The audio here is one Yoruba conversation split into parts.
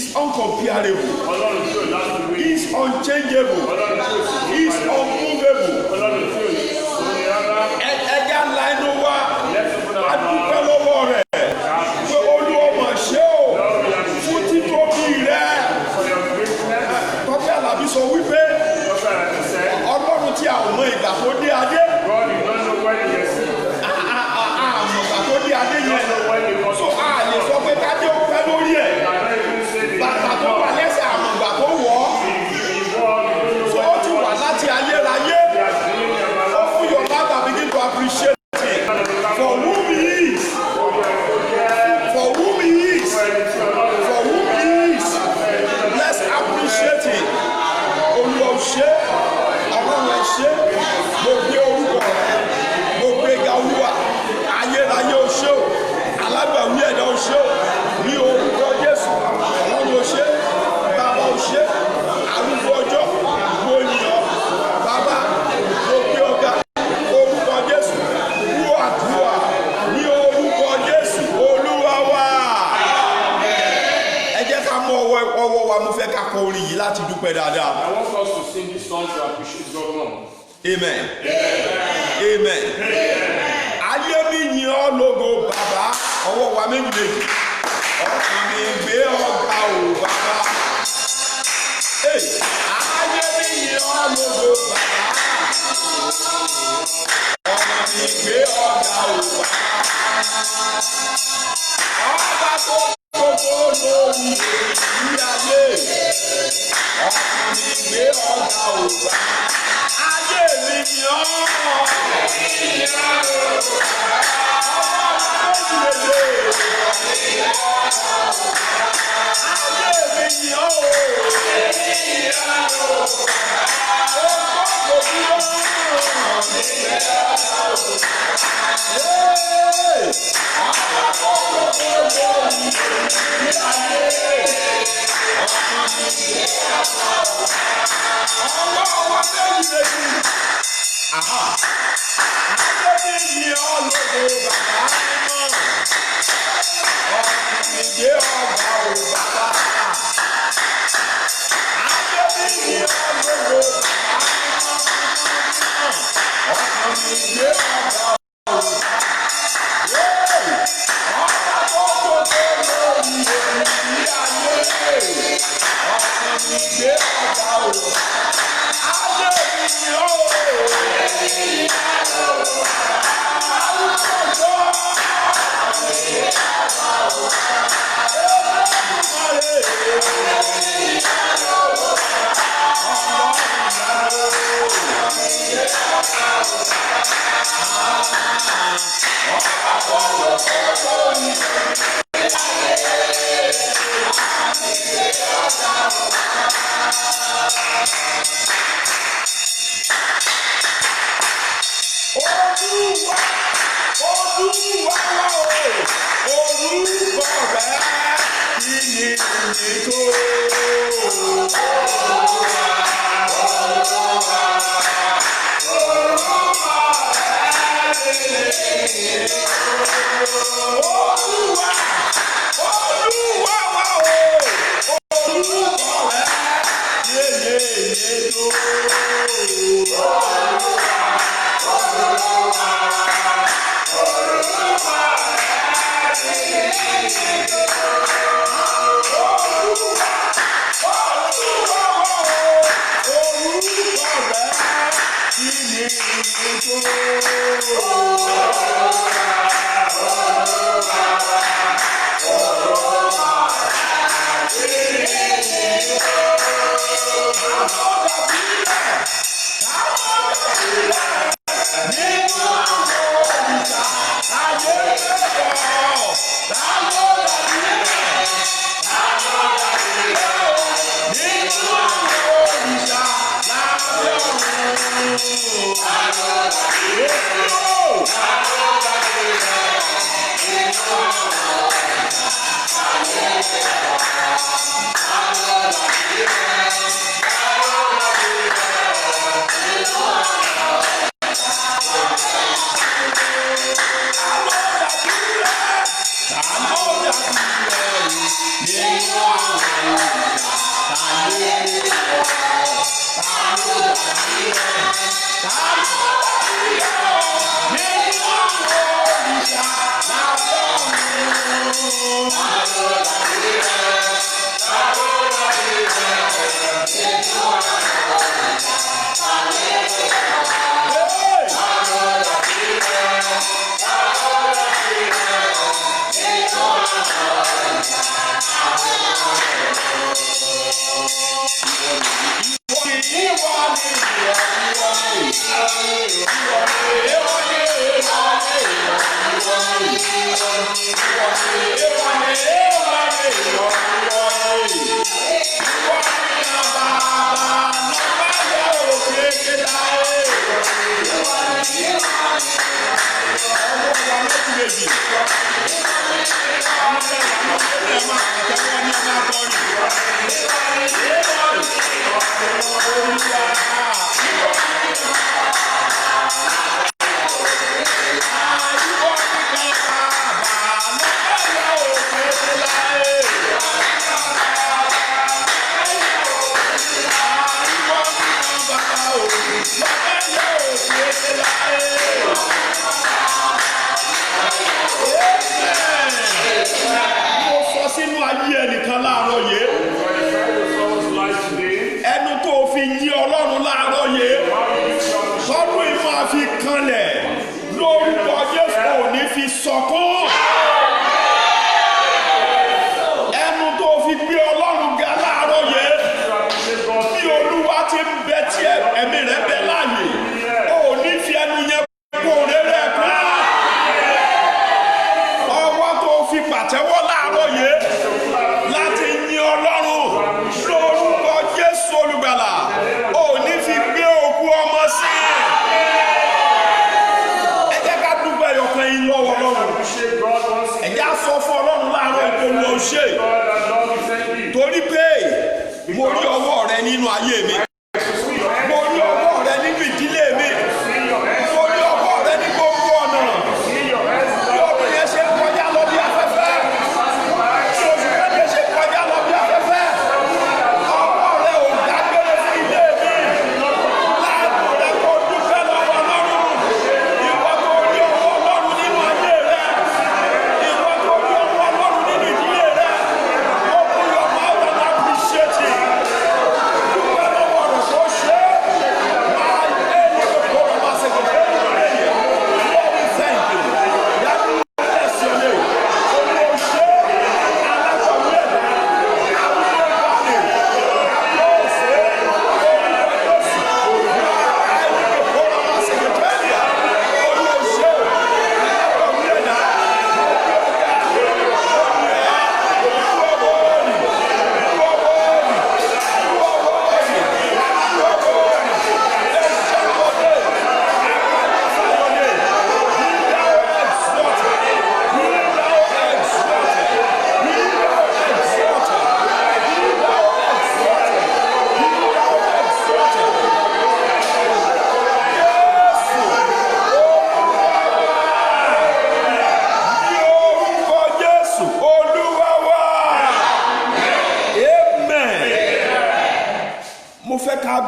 is uncomparable. Ọlọ́run tí ò láfiwé. He is unchangeable. Ọlọ́run tí ò sí. He is unmovable. Ọlọ́run tí ò ní rárá. Ẹja ńlá inú wa adúpẹ́ lọ́wọ́ rẹ̀ pé Olúwa mà ṣe o fún títóbi rẹ̀. Tọ́pẹ́ Àlàbí sọ wípé Ọlọ́run tí a ò mọ ìgbà tó dé adé. Àmọ̀ ìgbà tó dé adé yẹn. So a lè sọ pé kádé ó pẹ́ lórí ẹ̀. Bàtà tó wà lẹ́sẹ̀ àmọ̀ ìgbà tó wọ̀ ọ́. So ó ti wà láti ayérayé. Open your mouth and begin to appreciate him for whom he is. For whom he is. For whom he is. Let's appreciate him. Olúwa ò ṣe, Ọlọ́run ẹ ṣé, mo gbé orúkọ rẹ̀, mo gbé ga Olúwa, ayérayé ò ṣe o, alágbàwí ẹ̀dá ò ṣe o, ní orúkọ Jésù, Ọlọ́run ò ṣe, bàbá ò ṣe, arúgbó ọjọ́, mo yìn ọ́, bàbá, mo gbé ọ̀gá, orúkọ Jésù, wú àdúrà, ní orúkọ Jésù, Olúwa wa. Ẹ jẹ́ ká mú ọwọ́ wa, mo fẹ́ ká kọ orin yìí láti dúpẹ́ dáadáa. I want us to sing this song to appreciate God more. Amen. Amen. Ayé mi yìn ọ́ lógo bàbá, ọwọ́ wa méjì méjì. Ọkàn mi gbé ọ̀gá o bàbá. Ayé mi yìn ọ́ lógo bàbá. Ọkàn mi gbé ọ̀gá o bàbá. Ọba tó gbogbo lórí èyí ayé. Ọkàn mi gbé ọ̀gá o bàbá. Ayé mi yìn ọ́.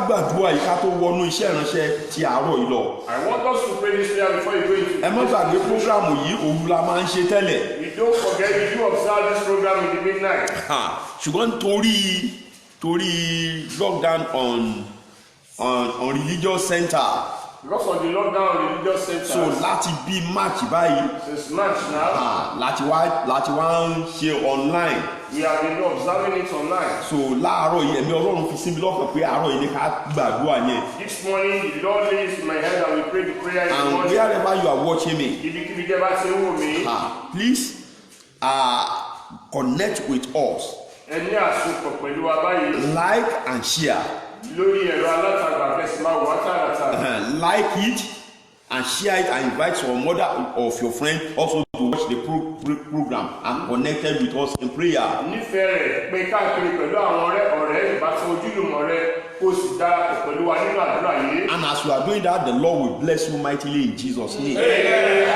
gbàdúrà yìí ká tó wọnú iṣẹ́ ìránṣẹ́ ti àárọ̀ yìí lọ. I want us to pray this prayer before you go into. Ẹ má gbàgbé prógrámù yìí òru la máa ń ṣe tẹ́lẹ̀. You don't forget, you do observe this program in the midnight. Ṣùgbọ́n torí lockdown on religious center. Because of the lockdown on religious center. So láti bí March báyìí. Since March now. Láti wá ń ṣe online. We have been observing it online. So láàárọ̀ yìí ẹ̀mí Ọlọ́run fi sí mi lọ́kàn pé àárọ̀ yìí ni ká gbàdúrà yẹn. This morning the Lord lays in my head and we pray the prayer in the morning. And wherever you are watching me. Ibikíbi jẹ́ bá ti ń wò mí. Please connect with us. Ẹ ní àsopọ̀ pẹ̀lú wa báyìí. Like and share. Lórí ẹ̀rọ alátagbà fẹsẹ̀ máa wà tààràtà. Like it and share it and invite some other of your friends also to watch the program and connected with us in prayer. Nífẹ̀ẹ́ rẹ̀ pé káàkiri pẹ̀lú àwọn ọ̀rẹ́ ìbátan ojúlùmọ̀ rẹ̀ kó sì darapọ̀ pẹ̀lú wa nínú àdúrà yìí. And as you are doing that, the Lord will bless you mightily in Jesus' name. Amen.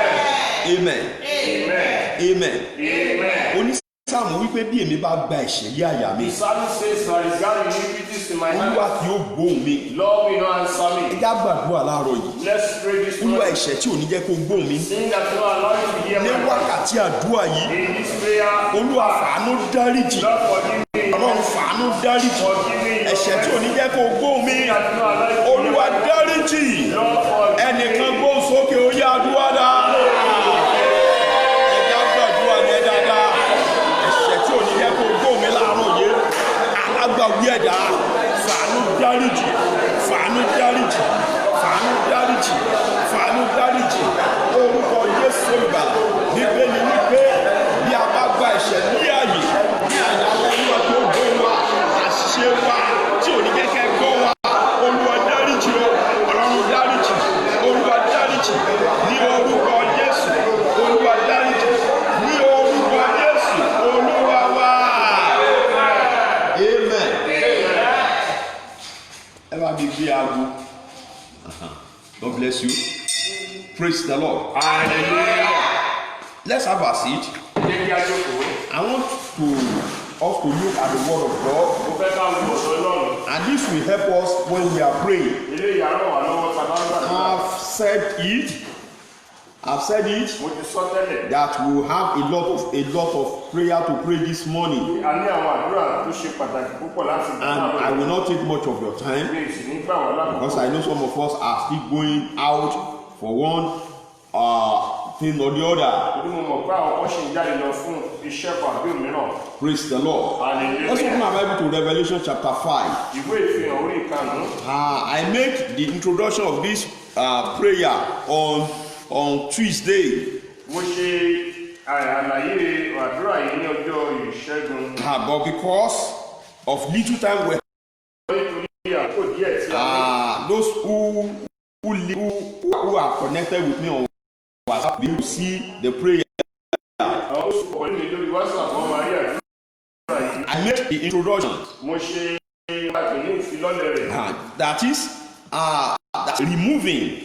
Amen. Amen. Amen. Amen. Onísàlẹ̀ sáàmù wípé bí èmi bá gba ẹ̀ṣẹ̀ lé àyà mi, The psalmist says, I regard iniquities in my olúwa hand. kì yóò gbóhùn mi. Lord will not answer me. Ẹja gbàdúrà láàárọ̀ yìí. Let's pray this Olúwa morning. ẹ̀ṣẹ̀ tí ò ní jẹ́ kó gbóhùn mi. Saying that you allow you to hear Ní my voice. wákàtí àdúrà yìí, In this prayer, olúwa fàánú dáríjì. Lord forgive me. Ọlọ́run fàánú dáríjì. Forgive me. Ẹ̀ṣẹ̀ tí ò ní jẹ́ kó gbóhùn mi. That you allow you to hear Olúwa my voice. dáríjì. Lord forgive me. Ẹnìkan gbóhùn sókè ó yá àdúrà dá. Ẹja gbàdúrà yẹn dáadáa. Ẹ̀ṣẹ̀ tí ò ní jẹ́ kó gbóhùn mi láàárọ̀ yìí. Alágbàwí ẹ̀dá. Fàánú dáríjì. Fàánú dáríjì. Fàánú dáríjì. Fàánú dáríjì. Orúkọ Jésù Olùgbàlà. Bíbélì ní pé bí a bá gba ẹ̀ṣẹ̀ ní àyè ní àyàwó Olúwa tó gbé wa àṣìṣe wa tí ò ní kẹ́kẹ́ gbọ́ wa. Olúwa dáríjì o. Ọlọ́run dáríjì. Olúwa dáríjì. Ní orúkọ Jésù. Olúwa dáríjì. Ní orúkọ Jésù. Olúwa wá. Amen. Ẹ bá mi gbé aago. God bless you. Praise the Lord. Hallelujah. Let's have a seat. Jẹ́ kí a jókòó. I want us to look at the word of God, Mo fẹ́ ká wo ọ̀dọ́ Ọlọ́run. and this will help us when we are praying. Ilé ìyàrá wà lọ́wọ́ tá a bá ń gbàdúrà. I've said it Mo ti sọ tẹ́lẹ̀. that we will have a lot of prayer to pray this morning, A ní àwọn àdúrà tó ṣe pàtàkì púpọ̀ láti gbà and I láàárọ̀. will not take much of your time Mi ò sì ní gbà wá lákòókò. because I know some of us are still going out for one thing or the other. Torí mo mọ̀ pé àwọn kan ṣe ń jáde lọ fún iṣẹ́ kan àbí òmíràn. Praise the Lord. Let's open our Bible to Revelation chapter 5. Ìwé ìfihàn orí ìkarùn-ún. I made the introduction of this prayer on Tuesday, Mo ṣe àlàyé àdúrà yìí ní ọjọ́ ìṣẹ́gun. but because of little time, Nítorí àkókò díẹ̀ tí a ní. those who are connected with me on WhatsApp, they will see the prayer. Àwọn oṣù pọ̀ nínú lórí WhatsApp wọn máa rí àdúrà yìí. I made the introduction. Mo ṣe àgbè ní ìfilọ́lẹ̀ rẹ̀. That is removing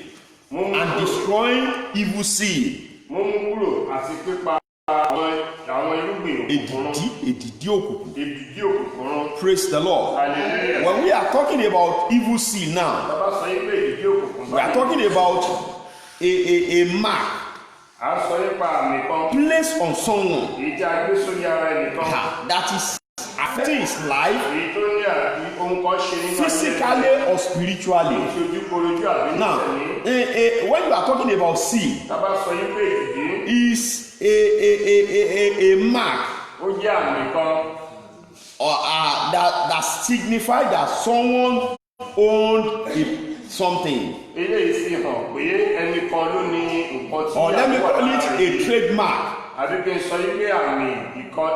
Mo mú and kúrò- destroying evil seed. mo mú kúrò àti pípa àwọn irúgbìn òkùnkùn run. Èdìdí òkùnkùn. Èdìdí òkùnkùn run. Praise the Lord. Hallelujah. When we are talking about evil seed now, Bàbá sọ yín pé èdìdí òkùnkùn we are talking about a mark À ń sọ nípa àmì kan. placed on someone Èyí tí a gbé sórí ara ẹnìkan. that is affecting his life Èyí tó ní àbí ohun kan ṣe nínú ayé rẹ̀. physically or spiritually. Ìṣojú korojú àbí Now, nísẹ̀mí. when you are talking about seed, Bàbá sọ yín pé èdìdí is a mark ó jẹ́ àmì kan. that signifies that someone owned something, Eléyìí fi hàn pé ẹnìkan ló ní nǹkan tí or let me wà call lára it rẹ̀. a trademark. Àbí kí n sọ yín pé àmì kan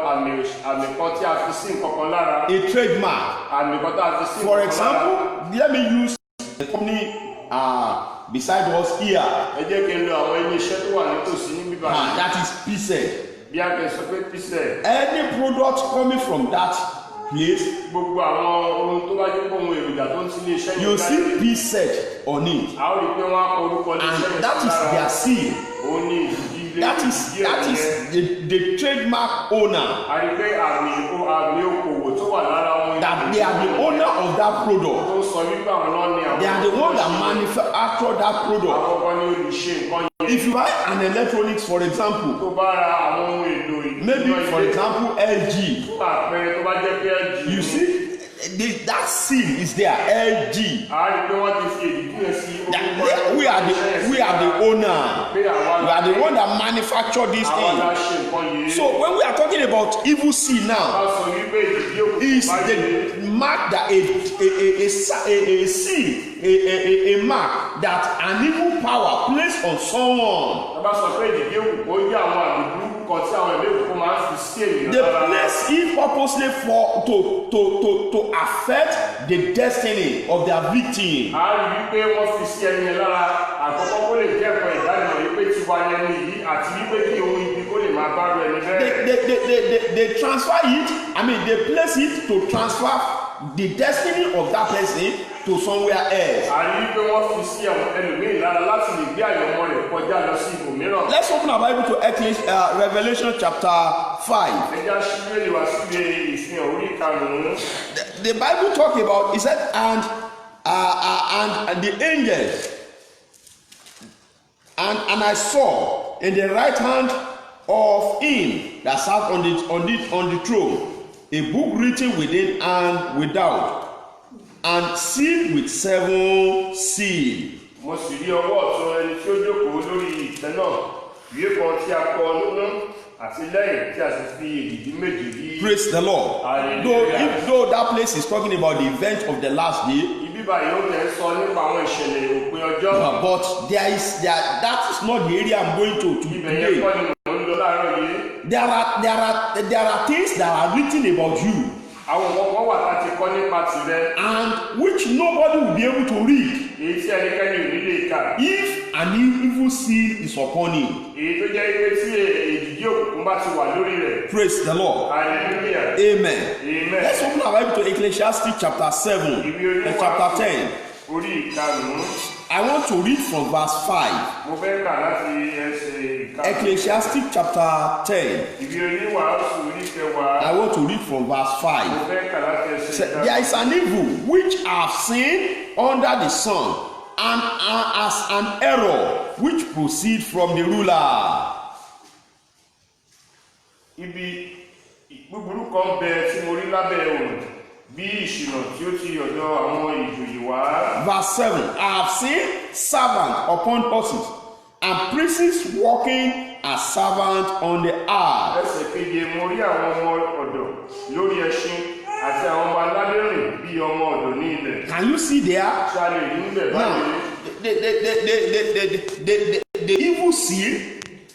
tí a fi sí nǹkan kan lára. A trademark. Àmì kan tí a fi sí For nǹkan kan lára. example, let me use the company beside us here. Ẹ jẹ́ kí n lo àwọn ilé-iṣẹ́ tó wà nítòsí ní bíbá yìí. That is PZ. Bí a kì í sọ pé písẹ̀. Any product coming from that place, Gbogbo àwọn ohun tó bá jẹ́ pé ohun èròjà tó ń ti ilé-iṣẹ́ yìí you jáde. see PZ on it, A ó rí i pé wọ́n á kọ orúkọ ilé-iṣẹ́ and yìí that is lára. their seal. Òun ni ìdí ilé That is the trademark owner. A rí i pé àmì okòwò tó wà lára wọn. That they are the owner of that product. Tó sọ wípé àwọn náà ní àwọn. They are the one that manufacture that product. Àwọn kan ní olùṣe nǹkan yẹn. If you buy an electronics, for example, Tó bá ra àwọn ohun èlò ìdílé. maybe for example LG, Fún àpẹẹrẹ tó bá jẹ́ pé LG. you see that seal is there, LG. A rí i pé wọ́n ti fi èdìdí yẹn sí That we are the owner. Pé àwa We are the one that manufacture this àwọn la thing. ṣe nǹkan yìí. So when we are talking about evil seed Bá now, sọ wípé ìdílé òkú is bá the yẹ. mark that a seed, a mark that an evil power placed on someone. Bá sọ pé ìdílé òkú ó jẹ́ àwọn àmì burúkú kan tí àwọn ẹ̀mí òkú máa ń fi sí ènìyàn They lára. place it purposely to affect the destiny of their victim. A rí i pé wọ́n fi sí ẹni yẹn lára. Àkọ́kọ́ kó lè jẹ́ ẹ̀kọ́ ìdánimọ̀ yìí pé tiwa ẹni yìí àti wípé kí ohun ibi kó lè máa bá rú ẹni bẹ́ẹ̀. They transfer it. I mean, they place it to transfer the destiny of that person to somewhere else. a rí pé wọ́n fi sí àwọn ẹlòmíì lára láti lè gbé àyànmọ́ rẹ̀ kọjá lọ sí ibòmíràn. Let's open our Bible to Revelation chapter 5. ẹ já sílẹ̀ wá síbi ìfihàn orí karùn-ún. The Bible talk about, it said, and the angels, and I saw in the right hand of him that sat on the throne a book written within and without, and sealed with 7 seals. mo sì rí ọwọ́ ọ̀tún ẹni tí ó jókòó lórí ìtẹ́ náà, ìwé kan tí a kọ nínú àti lẹ́yìn tí a sì fi èdìdí méje yí. Praise the Lord. Though that place is talking about the event of the last day, ibi báyìí ó tẹ̀ ń sọ nípa àwọn ìṣẹ̀lẹ̀ òpin ọjọ́. but that is not the area I'm going to ibẹ̀ yẹn today. kọ́ ni mò ń lọ láàárọ̀ yìí. There are things that are written about you, àwọn ọmọ wà láti kọ́ nípa tirẹ̀, and which nobody will be able to read èyí tí ẹnikẹ́ni ò ní lè kà. if an evil seal is upon him. èyí tó jẹ́ pé tí èdìdí òkùnkùn bá ti wà lórí rẹ̀. Praise the Lord. hallelujah. Amen. Amen. Let's open our Bible to Ecclesiastes chapter 7 and chapter 10. orí ìkarùn-ún. I want to read from verse 5. mo fẹ́ kà láti ẹsẹ̀ ìkarùn-ún. Ecclesiastes chapter 10. ìbí oníwàásù orí kẹwàá. I want to read from verse 5. mo fẹ́ kà láti ẹsẹ̀ ìkarùn-ún. There is an evil which I have seen under the sun, and as an error which proceed from the ruler. ibi búburú kan bẹ tí mo rí lábẹ́ òrùn bí ìṣìnà tí ó ti ọ̀dọ̀ àwọn ìjòyè wá. Verse 7. I have seen servants upon horses, and princes walking as servants on the earth. ẹsẹ̀ keje mo rí àwọn ọmọ ọ̀dọ̀ lórí ẹṣin àti àwọn ọmọ aládé rìn bí ọmọ ọ̀dọ̀ ní ilẹ̀. Can you see there? ṣáàlì rí níbẹ̀ Now, báyìí. the evil seal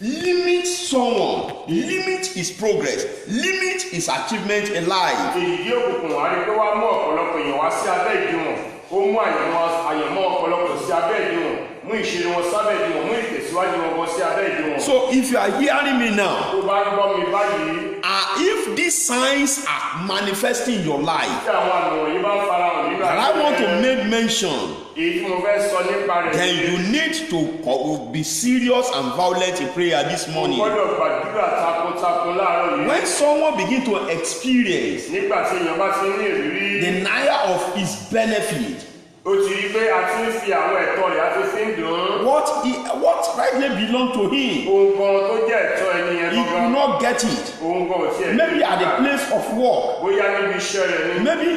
limits someone, limits his progress, limits his achievement in life. èyí òkùnkùn àríkẹ́ wá mú ọ̀pọ̀lọpọ̀ èèyàn wá sí abẹ́ ìdíwọ̀n, ó mú àyànmọ́ ọ̀pọ̀lọpọ̀ sí abẹ́ ìdíwọ̀n, mú ìṣeré wọn sábẹ́ ìdíwọ̀n, mú ìtẹ̀síwájú wọn bọ́ sí abẹ́ ìdíwọ̀n. So if you are hearing me now, tó bá ń gbọ́ mi báyìí, if these signs are manifesting in your life, tí àwọn àmì wọ̀nyí bá ń farahàn nínú and I want to rẹ, make mention, èyí tí mo fẹ́ sọ nípa rẹ̀, then you need to be serious and violent in prayer this o morning. gbọ́dọ̀ gbàdúrà takuntakun láàárọ̀ yìí. When someone begin to experience nígbà tí èèyàn bá ti ní ìrírí, denial of his benefit, ó ti rí pé a ti ń fi àwọn ẹ̀tọ́ rẹ̀ a ti fi ń dùn ún. what rightly belong to him, ohun kan tó jẹ́ ẹ̀tọ́ ẹni yẹn he could gangan, not get it. ohun kan ò tiẹ̀ Maybe at the place of work, bóyá níbi iṣẹ́ rẹ̀ ni, maybe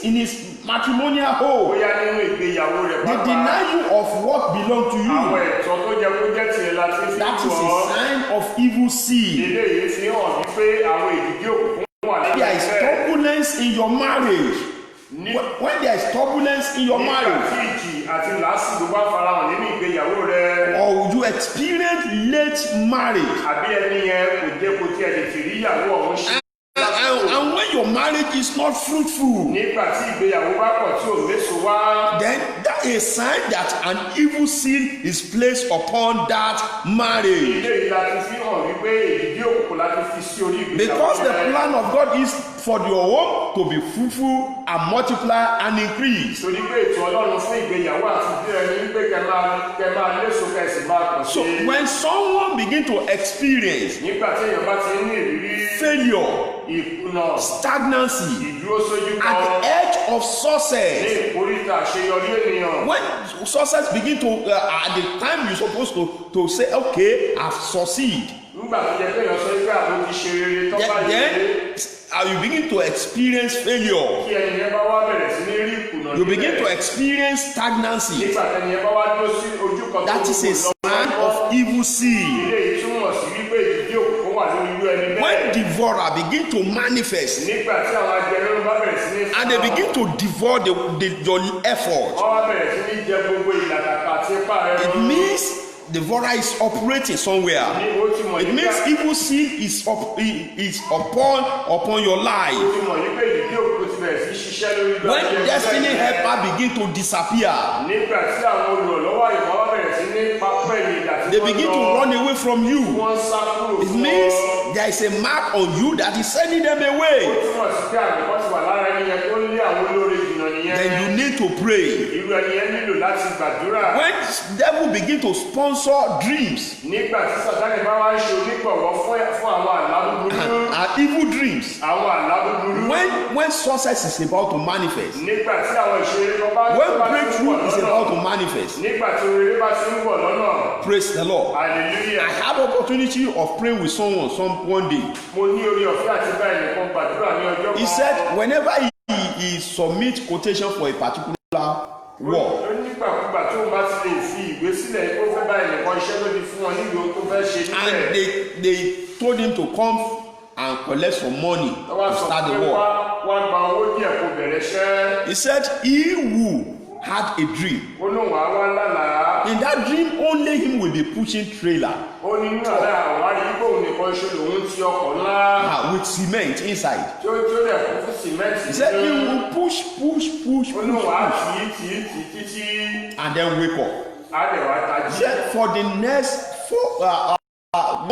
in his matrimonial home, bóyá nínú ìgbéyàwó rẹ̀ they deny you of what belong to àwọn you. ẹ̀tọ́ tó jẹ́ kó jẹ́ tiẹ̀ la ti fi That is dùn a ọ́. sign of evil seed. eléyìí fi hàn wípé àwọn ìdíje òkùnkùn wà There lábẹ́ is rẹ̀. turbulence in your marriage. When there is turbulence in your nígbà marriage, tí ìjì àti làásìgbò bá farahàn nínú ìgbéyàwó rẹ̀, or you experience late marriage, àbí ẹni yẹn kò jẹ́ kó tiẹ̀ lè fi rí ìyàwó ọ̀hún ṣe. and when your marriage is not fruitful, nígbà tí ìgbéyàwó bá pọ̀ tí ò méso wá, then that is a sign that an evil seal is placed upon that marriage. ilé ìlà ti fi hàn wípé ìdíje òkùnkùn láti fi sí orí ìgbéyàwó Because the rẹ̀. plan of God is for your home to be fruitful and multiply and increase. torí pé ètò ọlọ́run fún ìgbéyàwó àti ìdílé ẹni wípé kẹ máa léso kẹsì máa pọ̀ So sí. when someone begin to experience nígbà tí èèyàn bá ti ní ìrírí failure, ìkùnà, stagnancy ìdúró sójú at kan, the edge of ní success, ìkórìtà àṣeyọrí ènìyàn, when success begin to at the time you supposed to say, okay, I've succeed, nígbà tó jẹ́ pé èèyàn sọ pé àbò ti ṣe rere tó bá yẹ then you begin to experience failure. kí ẹni yẹn bá wá bẹ̀rẹ̀ sí ní rí ìkùnà You begin to níbẹ̀. experience stagnancy. nígbà tẹ́ni yẹn bá wá dúró sí ojú kan tó That is a sign of evil seed. ilé yìí túmọ̀ sí wípé ìdíje òkùnkùn wà lórí irú ẹni When bẹ́ẹ̀. devourer begin to manifest nígbà tí àwọn ajẹrẹ́rú bá bẹ̀rẹ̀ sí ní and they begin to devour your effort, wọ́n wá bẹ̀rẹ̀ sí ní jẹ gbogbo ìlàkàkà àti ipá rẹ̀ it run. means devourer is operating somewhere. ní ó ti mọ̀ It yí means pé evil seed is upon your ó life. ti mọ̀ yí pé ìdíje òkùnkùn ti bẹ̀rẹ̀ sí ṣiṣẹ́ lórí ìgbà When destiny helper begin to disappear, nígbà tí àwọn olùrànlọ́wọ́ àyẹ̀wò bá bẹ̀rẹ̀ sí ní pápẹ́ ìdí àti they begin to run away from you. wọ́n sá kúrò It fún means ọ. there is a mark on you that is sending them away. túmọ̀ sí pé àmì kan ti wà lára ẹni yẹn tó ń lé àwọn olóore jìnnà nìyẹn. Then you need to pray. irú ẹni yẹn nílò láti gbàdúrà. When devil begin to sponsor dreams nígbà tí Sátánì bá wá ń ṣe onígbọ̀wọ́ fún àwọn àlá búburú. and evil dreams, àwọn àlá búburú. when success is about to manifest, nígbà tí àwọn ìṣeré kan bá when ti ń bọ̀ breakthrough is lọ́nà. about to manifest, nígbà tí oríire bá ti ń bọ̀ lọ́nà. praise the Lord. I hallelujah. had opportunity of praying with someone one day. mo ní orí ọ̀fẹ́ àti báyìí nìkan gbàdúrà ní ọjọ́ kan. He said whenever he submit quotation for a particular work, ó nígbàkúgbà tó o bá ti lè fi ìwé sílẹ̀ kó fẹ́ báyìí nìkan iṣẹ́ ló di fún wọn nílùú ohun tó fẹ́ ṣe and níbẹ̀. they told him to come and collect some money to start the work. wá gba owó díẹ̀ kó bẹ̀rẹ̀ iṣẹ́. He said he who had a dream, ó lóun á wá lálàá. in that dream only him will be pushing trailer ó ní nínú àlẹ́ àwọn arígbó òun nìkan ṣe lòun ti ọkọ̀ ńlá. with cement inside. tí ó dẹ̀ kún fún sìmẹ́ǹtì. He said he will push ó lóun á tì í títí. and then wake up. á lè wá tají. He said for the next 1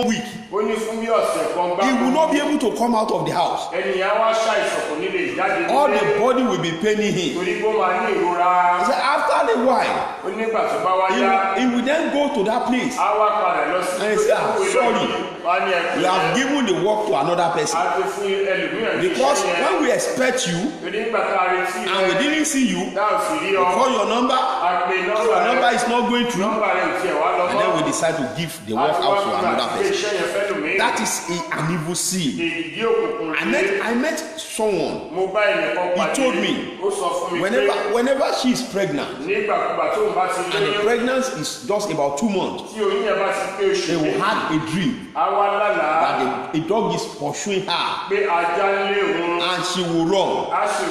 week ó ní fún bí ọ̀sẹ̀ kan bá. he will not be able to come out of the house. ènìyàn wá ṣàìsàn kò ní lè jáde All nílé. the body will be paining him. torí kó máa ní ìrora. He said after a while ó nígbà tó bá wá yá. he will then go to that place. á wá padà lọ sí And he said, sorry, wá ní ẹkùn we have given the work to another person. á ti fún ẹlòmíràn ní Because iṣẹ́ yẹn. when we expect you torí nígbà tá a retí and we didn't see you, náà sì rí ọ. call your number, a pe your nọ́mbà number rẹ. is not going through, nọ́mbà rẹ ò tiẹ̀ wá lọ and then mọ́. we decide to give the work out to another person. iṣẹ́ yẹn fẹ́ lòmíràn. That is an evil seed. èdìdí òkùnkùn I met someone, mo bá ẹnìkan pàdé. told me, ó sọ fún mi pé whenever she is pregnant, nígbàkúgbà tó ń bá ti and the lóyún pregnancy is just about 2 months, tí oyún yẹn bá ti pé oṣù they will méjì, have a dream á wá lálàá that a dog is pursuing her pé ajá ń lé òun. and she will run, á sì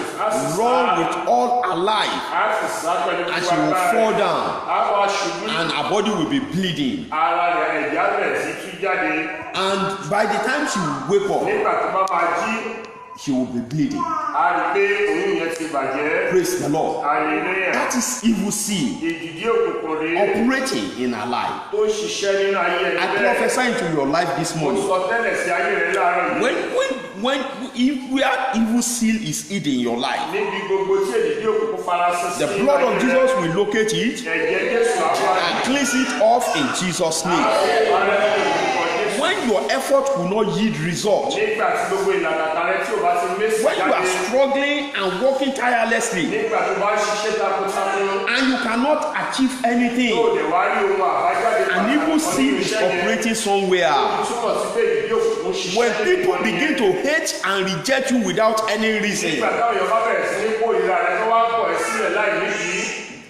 run sá. with all her life, á sì sá pẹ̀lú and she will fall down, á wá ṣubú. and her body will be bleeding. ara rẹ̀ ẹ̀já rẹ̀ sí tú jáde. And by the time she will wake up, nígbà tó bá máa jí she will be bleeding. a rí pé oyún yẹn ti bàjẹ́. Praise the Lord. hallelujah. That is evil seed èdìdí òkùnkùn rèé operating in her life. tó ṣiṣẹ́ nínú ayé ẹni I bẹ́ẹ̀. prophesy into your life this mo morning. sọ tẹ́lẹ̀ sí ayé rẹ̀ láàárọ̀ yìí. When if where evil seal is hidden in your life, níbi gbogbo tí èdìdí òkùnkùn farasin sí the blood of Jesus will locate it ẹ̀jẹ̀ Jésù àwọn and cleanse it off in Jesus' name. When your effort will not yield result, nígbà tí gbogbo ìlànà rẹ tí o bá ti mẹ́sì when you jáde. are struggling and working tirelessly nígbà tó bá ń ṣiṣẹ́ takuntakun. and you cannot achieve anything, tó lè wá rí ohun àbájáde. an evil seed is operating somewhere. túmọ̀ sí pé ìdí òkùnkùn ṣiṣẹ́. When people begin to hate and reject you without any reason, nígbà táwọn èèyàn bá bẹ̀rẹ̀ sí ní kó ìlera rẹ tó wá ń pọ̀ ẹ́ sílẹ̀ láì nídìí.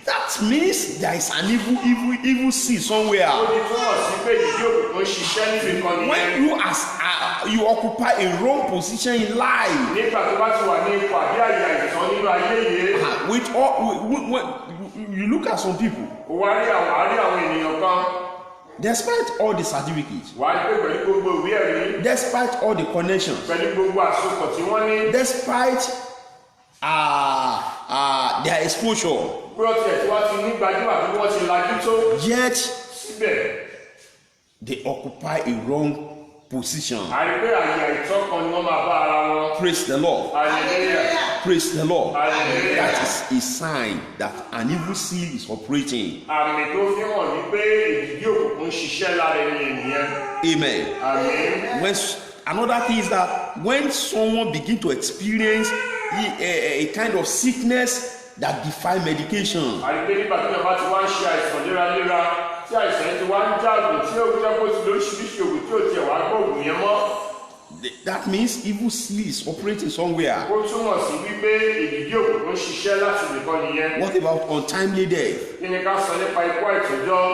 that means there is an evil seed somewhere. ó ní túmọ̀ sí pé ìdí òkùnkùn ṣiṣẹ́ níbi kan nìyẹn. When you occupy a wrong position in life, nígbà tó bá ti wà ní ipò àbí àyè àìsàn nínú ayé yìí. when you look at some people, ó wá rí àwọn ènìyàn kan. despite all the certificates, wà á pè pẹ̀lú gbogbo ìwé ẹ̀rí. despite all the connections, pẹ̀lú gbogbo àsopọ̀ tí wọ́n ní. despite their exposure, bí wọ́n tiẹ̀ tí wọ́n ti ní gbajúmọ̀ bí wọ́n ti lajú tó. yet síbẹ̀ they occupy a wrong position. a rí pé àyè àìtọ́ kan ni wọ́n máa bá ara wọn. Praise the Lord. hallelujah. Praise the Lord. hallelujah. That is a sign that an evil seal is operating. àmì tó fi hàn ní pé èdìdí òkùnkùn ń ṣiṣẹ́ lára ẹni ènìyàn. Amen. àmín. Another thing is that when someone begin to experience a kind of sickness that defy medication, àrígbé nígbà tí wọn bá ti wá ń ṣe àìsàn léraléra tí àìsàn yẹn ti wá ń jágùn tí ó jẹ́ kó ti lóríṣiríṣi ògùn tí ò tiẹ̀ wá gbóògùn yẹn mọ́. that means evil seal is operating somewhere. ó túmọ̀ sí wípé èdìdí òkùnkùn ń ṣiṣẹ́ láti nìkan nìyẹn. What about untimely death? kí ni ká sọ nípa ikú àìtọ́jọ́?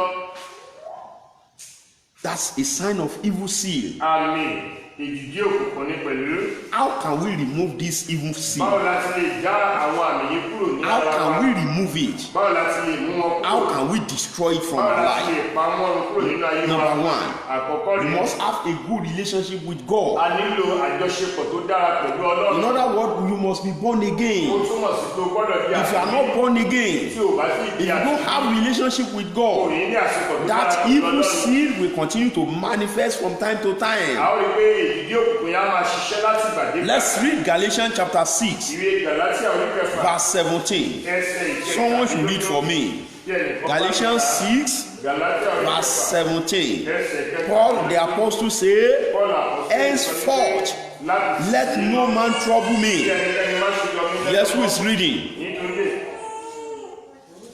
That's a sign of evil seal. àmì èdìdí òkùnkùn ní pẹ̀lú. How can we remove this evil seal? báwo la ti lè já àwọn àmì yìí kúrò ní How ara wa? can we remove it? báwo la ti lè mú wọn kúrò? How can we destroy it from báwo our la ti life? lè pa wọ́n kúrò nínú ayé wa? Number one, àkọ́kọ́ you rèé. must have a good relationship with God. a nílò àjọṣepọ̀ tó dára pẹ̀lú In Ọlọ́run. other words, you must be born ó again. túmọ̀ sí pé o gbọ́dọ̀ di If you are not born again, tí o bá sì if di you don't have relationship with kò God, ní ní àsopọ̀ tó dára that pẹ̀lú evil Ọlọ́run. seed will continue to manifest from time to a time. ó rí pé ìdí òkùnkùn yẹn á máa ṣiṣẹ́ láti ìgbàdégbà. Let's read Galatians chapter 6, Ìwé Gàlátíà orí kẹfà. verse 17. Ẹsẹ̀ ìkẹta. Someone should read for me. Galatians 6, Gàlátíà orí verse kẹfà. 17. Ẹsẹ̀ kẹta. Paul the apostle say, Paul àpọ́sítélì henceforth, láti let no man trouble me. ẹnikẹ́ni má ṣe yọ mí lẹ́nu. Yes, who is reading? Nítorí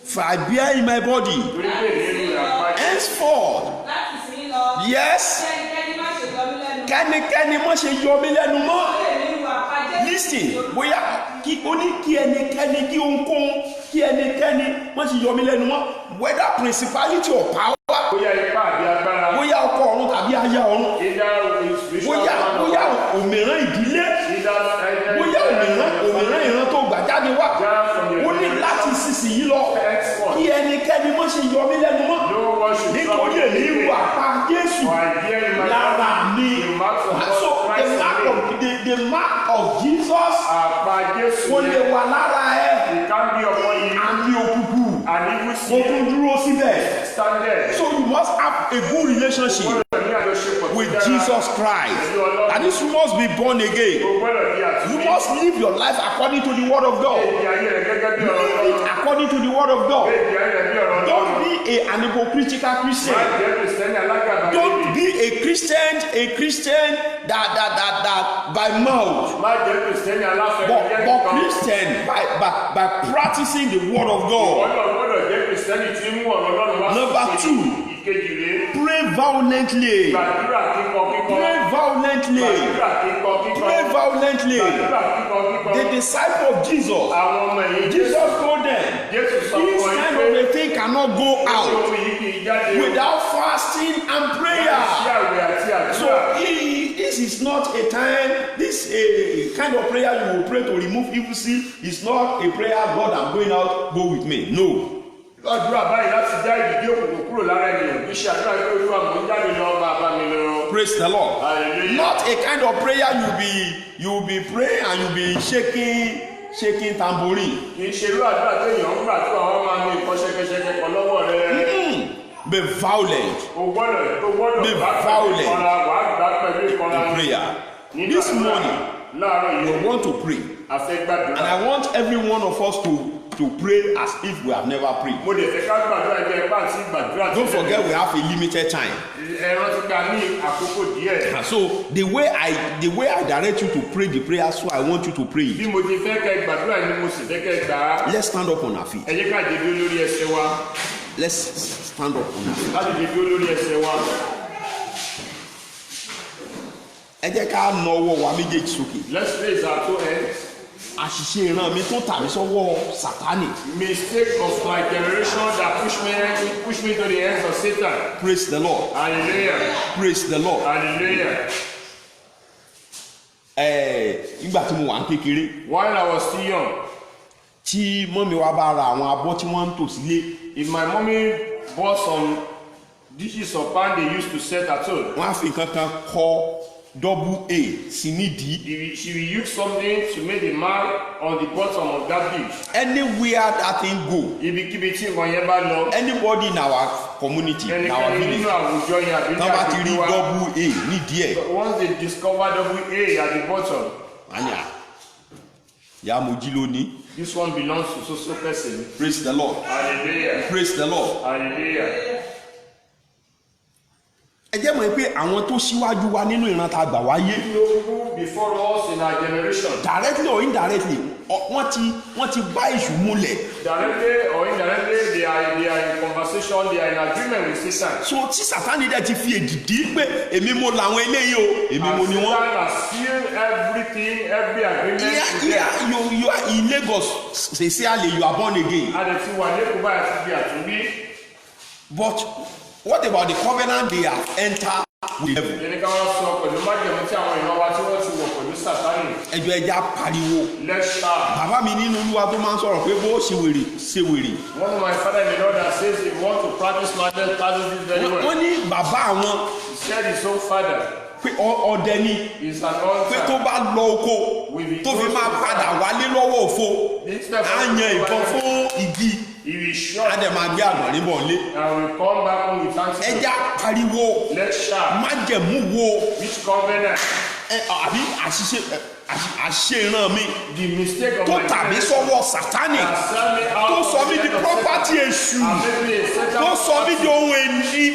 For I bear in my body. torí pé nínú àpá Henceforth, láti sin lọ. yes, Kẹ́nikẹ́ni má ṣe yọ mí lẹ́nu. kẹ́nikẹ́ni má ṣe yọ mí lẹ́nu mọ́. Èmi ń wà pàjẹ́. Listen, bóyá ó ní kí ẹnikẹ́ni kí ohunkóhun kí ẹnikẹ́ni má ṣe yọ mí lẹ́nu mọ́. Whether principality or power, bóyá ipá àbí agbára. bóyá ọkọ ọ̀run tàbí aya ọ̀run, bóyá òmìrán ìdílé, bóyá òmìrán ìran tó gbà jáde wá. Ó ní láti sísìnyí lọ kí ẹnikẹ́ni má ṣe yọ mí lẹ́nu mọ́. Nítorí èmi wà pa Jésù lára mi. So the mark of Jesus àpá Jésù kò lè wà lára ẹ. ìkànnì ọ̀pọ̀ yìí Àmì òkùnkùn àníwísí kò tún dúró síbẹ̀. standard So you must have a good relationship gbọ́dọ̀ ní àjọṣepọ̀ with Jesus Christ. That is, you must be born again. o gbọ́dọ̀ di You àtúntò must live your life according to the word of God. ìdí ayé rẹ̀ gẹ́gẹ́ bí ọ̀rọ̀ Live it Ọlọ́run according to the word of God. ìdí ayé rẹ̀ bí ọ̀rọ̀ Ọlọ́run Don't be an hypocritical Christian. má jẹ́ kìrìsìtẹ́nì alágàbà Don't be a Christian that by mouth, má jẹ́ kìrìsìtẹ́nì aláfẹ́ but Christian by practicing the word of God. gbọ́dọ̀ jẹ́ kìrìsìtẹ́nì tí ń mú ọ̀rọ̀ Ọlọ́run wá Number sí two. ìkejì rẹ̀ Pray violently. gbàdúrà kíkọ Pray violently. gbàdúrà kíkọ Pray violently. gbàdúrà kíkọ The disciple of Jesus, àwọn ọmọ ẹ̀yìn Jesus told them, Jésù sọ this fún kind ẹ of a thing cannot go out ohun yìí kì í jáde without fasting and sí prayer. àwẹ̀ àti àdúrà. So this is not a time, this a kind of prayer you will pray to remove evil sin is not a prayer, God, I'm going out, go with me. No. Àdúrà báyìí láti já ìdí òkùnkùn kúrò lára ènìyàn kì í ṣe àdúrà pé Olúwa mò ń jáde lọ bá mi lọ. Praise the Lord. Hallelujah. Not a kind of prayer you'll be praying and you'll be shaking tambourine. Kì í ṣe irú àdúrà tó èèyàn ń gbà tó àwọn máa ní nǹkan ṣẹkẹṣẹkẹ kan lọ́wọ́ rẹ̀. Be violent O gbọ́dọ̀ Be bá pẹ̀lú violent. ìkanra wà á gbà pẹ̀lú ìkanra. in prayer. Nínú This àdúrà morning, láàárọ̀ we yìí want to pray. a fẹ́ gbàdúrà. And I want every one of us to pray as if we have never prayed. Mo lè fẹ́ ká gbàdúrà ẹgbẹ́ ipá àti gbàdúrà. Don't forget we have a limited time. Ẹran ti gba ní àkókò díẹ̀. And so the way I direct you to pray the prayer, so I want you to pray Bí it. mo ti fẹ́ kẹ́ gbàdúrà ni mo sì fẹ́ kẹ́ gbà á. Let's stand up on our feet. Ẹ jẹ́ ká dìde lórí ẹsẹ̀ wa. Let's stand up on our feet. Ká dìde lórí ẹsẹ̀ wa. Ẹ jẹ́ ká na ọwọ́ wa méjèèjì sókè. Let's raise our two hands. Àṣìṣe ìran mi tó tà mí sọ́wọ́ Sátánì. Mistake of my generation that push me to the hands of Satan. Praise the Lord. Hallelujah. Praise the Lord. Hallelujah. Nígbà tí mo wà ní kékeré, While I was still young, tí mọ́mi wa bá ra àwọn abọ́ tí wọ́n ń tò sílé, if my mommy bought some dishes of pan they used to set at home, wọ́n á fi nǹkan kan kọ double A sí nídìí. she will use something to make the mark on the bottom of that dish. Anywhere that thing go, Ibikíbi tí nǹkan yẹn bá lọ, anybody in our community, in our ẹnikẹ́ni village, nínú àwùjọ yẹn àbí ní tán bá ti rí àgbègbè wa, double A nídìí ẹ̀, once they discover double A at the bottom, àyà ìyá Mojí ló ní. this one belongs to so person. Praise the Lord. Hallelujah. Praise the Lord. Hallelujah. Ẹ jẹ́ mọ̀ pé àwọn tó ṣíwájú wa nínú ìran tá a gbà wáyé, People before us in our generation, directly or indirectly, wọ́n ti bá èṣù múlẹ̀. directly or indirectly, they are in conversation, they are in agreement with Satan. So tí Sátánì dẹ̀ ti fi èdìdí pé èmi mo làwọn eléyìí o, èmi mo And ni wọ́n. Satan has sealed everything, every agreement with them. You are in Lagos, sincerely, you are born again. A lè ti wà lẹ́kọ̀ọ́ báyìí àti bí àtúnbí. But what about the covenant they have entered with heaven? Ẹni ká wá sọ pẹ̀lú májèmú tí àwọn èèyàn wa tí wọ́n ti wọ̀ pẹ̀lú Sátánì. Ẹjọ́ ẹja pariwo. Let's start. Bàbá mi nínú Olúwa tó máa ń sọ̀rọ̀ pé bó ṣe wèrè ṣe wèrè. One of my father in the Lord that says if you want to practice madness, practice this very well. Wọ́n ní bàbá àwọn He said his own father pé ọdẹ ni is an pé tó hunter. bá lọ oko tó fi máa padà wálé lọ́wọ́ òfo á yan ìbọn fún igi He will shut á dẹ̀ máa gbé àgbọ̀nrín bọ̀ lé. and will come back home with thanksgiving. Ẹja pariwo Let's shout. májẹ̀mú wo Which covenant àbí àṣìṣe ìran mi the mistake of tó my tàbí parents sọ́wọ́ Sátánì has sent me out tó of sọ mí di the property èṣù and make me a Satan tó sọ mí di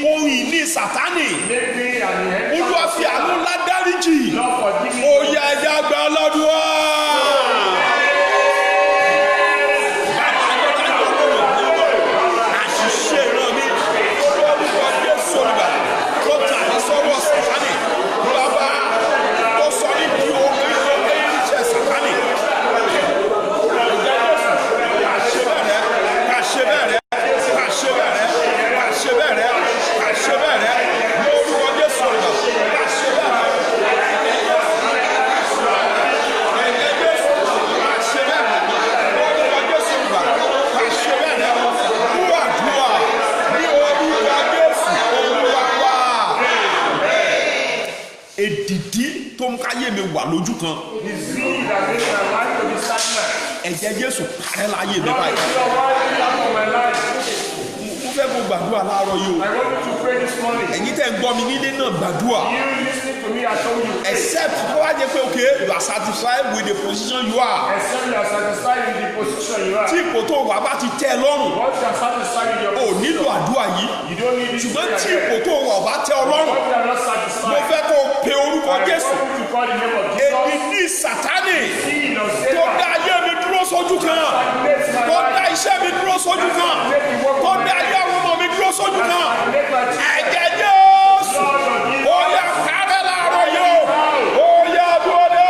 ohun ìní Sátánì. make me an inheritor Olúwa of fi àánú Satan. ńlá dáríjì. Lord forgive me. Ó yá ẹja gba ọlọ́dún wá. Àṣìṣe ìran mi lórúkọ Jésù Olùgbàlà tó tàbí sọ́wọ́ Sátánì. Bàbá tó sọ ní bí ohun iṣẹ́ Sátánì. Kàṣe bẹ̀rẹ̀ lórúkọ Jésù Olùgbàlà. Kàṣe bẹ̀rẹ̀. Èdìdí tó ń káyé mi wà lójú kan. The zeal that makes my life to be stagnant. Ẹ̀jẹ̀ Jésù parẹ́ láyé mi Lord, báyìí. you are worthy of my life. Mo fẹ́ kó gbàdúrà láàárọ̀ yìí o. I want you to pray this morning. Ẹ̀yin tẹ́ ń gbọ́ mi nílé náà gbàdúrà. You listening to me, I told you. Pray. Except tó wá jẹ́ pé okay you are satisfied with the position you are. Except you are satisfied with the position you are. Tí ipò tó wà bá ti tẹ́ ẹ lọ́rùn, Once you are satisfied with your o position, nílò àdúrà yìí. you don't need this Ṣùgbọ́n prayer tí again. ipò tó wà bá tẹ́ ọ lọ́rùn, Once you are not mo satisfied, fẹ́ kó o pe orúkọ I Jésù. want you to call the name of Èmi Jesus. ní Sátánì Seal of tó Satan. dá ayé mi dúró sójú kan. Stagnate my Tó dá life. iṣẹ́ mi dúró sójú kan. Tó dá ayé àwọn ọmọ mi dúró sójú kan. Stagnate my children. Ẹ̀jẹ̀ Jésù. Lord, forgive Ó yá kárẹ́ láàárọ̀ yìí o. Ó yá dúró dé.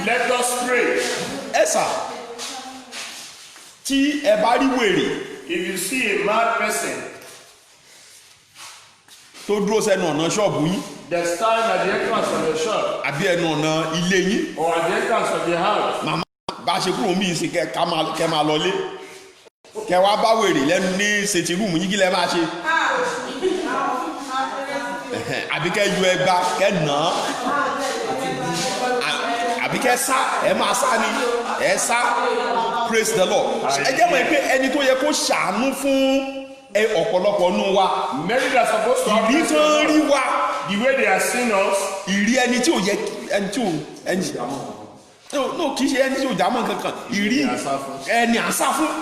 Let us pray. Ẹ̀sà tí ẹ bá rí wèrè If you see a mad person tó dúró sẹ́nu ọ̀nà ṣọ́ọ̀bù yín that stand at the entrance of the shop àbí ẹnu ọ̀nà ilé yín, or at the entrance of the house, màmá bá a ṣe kúrò mí sí kẹ máa lọlé kẹ wá bá wèrè lẹ́nu ní ṣètì rúùmù yín kí lẹ máa ṣe àbí kẹ yọ ẹgba kẹ nà án àbí kẹ sá ẹ máa sá ni ẹ sá praise the Lord. Ẹ jẹ́ mọ̀ pé ẹni tó yẹ kó ṣàánú fún ọ̀pọ̀lọpọ̀ nù wa many that are supposed to have ìrí mercy tó ń on rí us, wa the way they are seeing us, ìrí ẹni tí ò yẹ ẹni tí ò ẹni no kì í ṣe ẹni tí ò jámọ́ kankan ìrí ẹni àṣà fún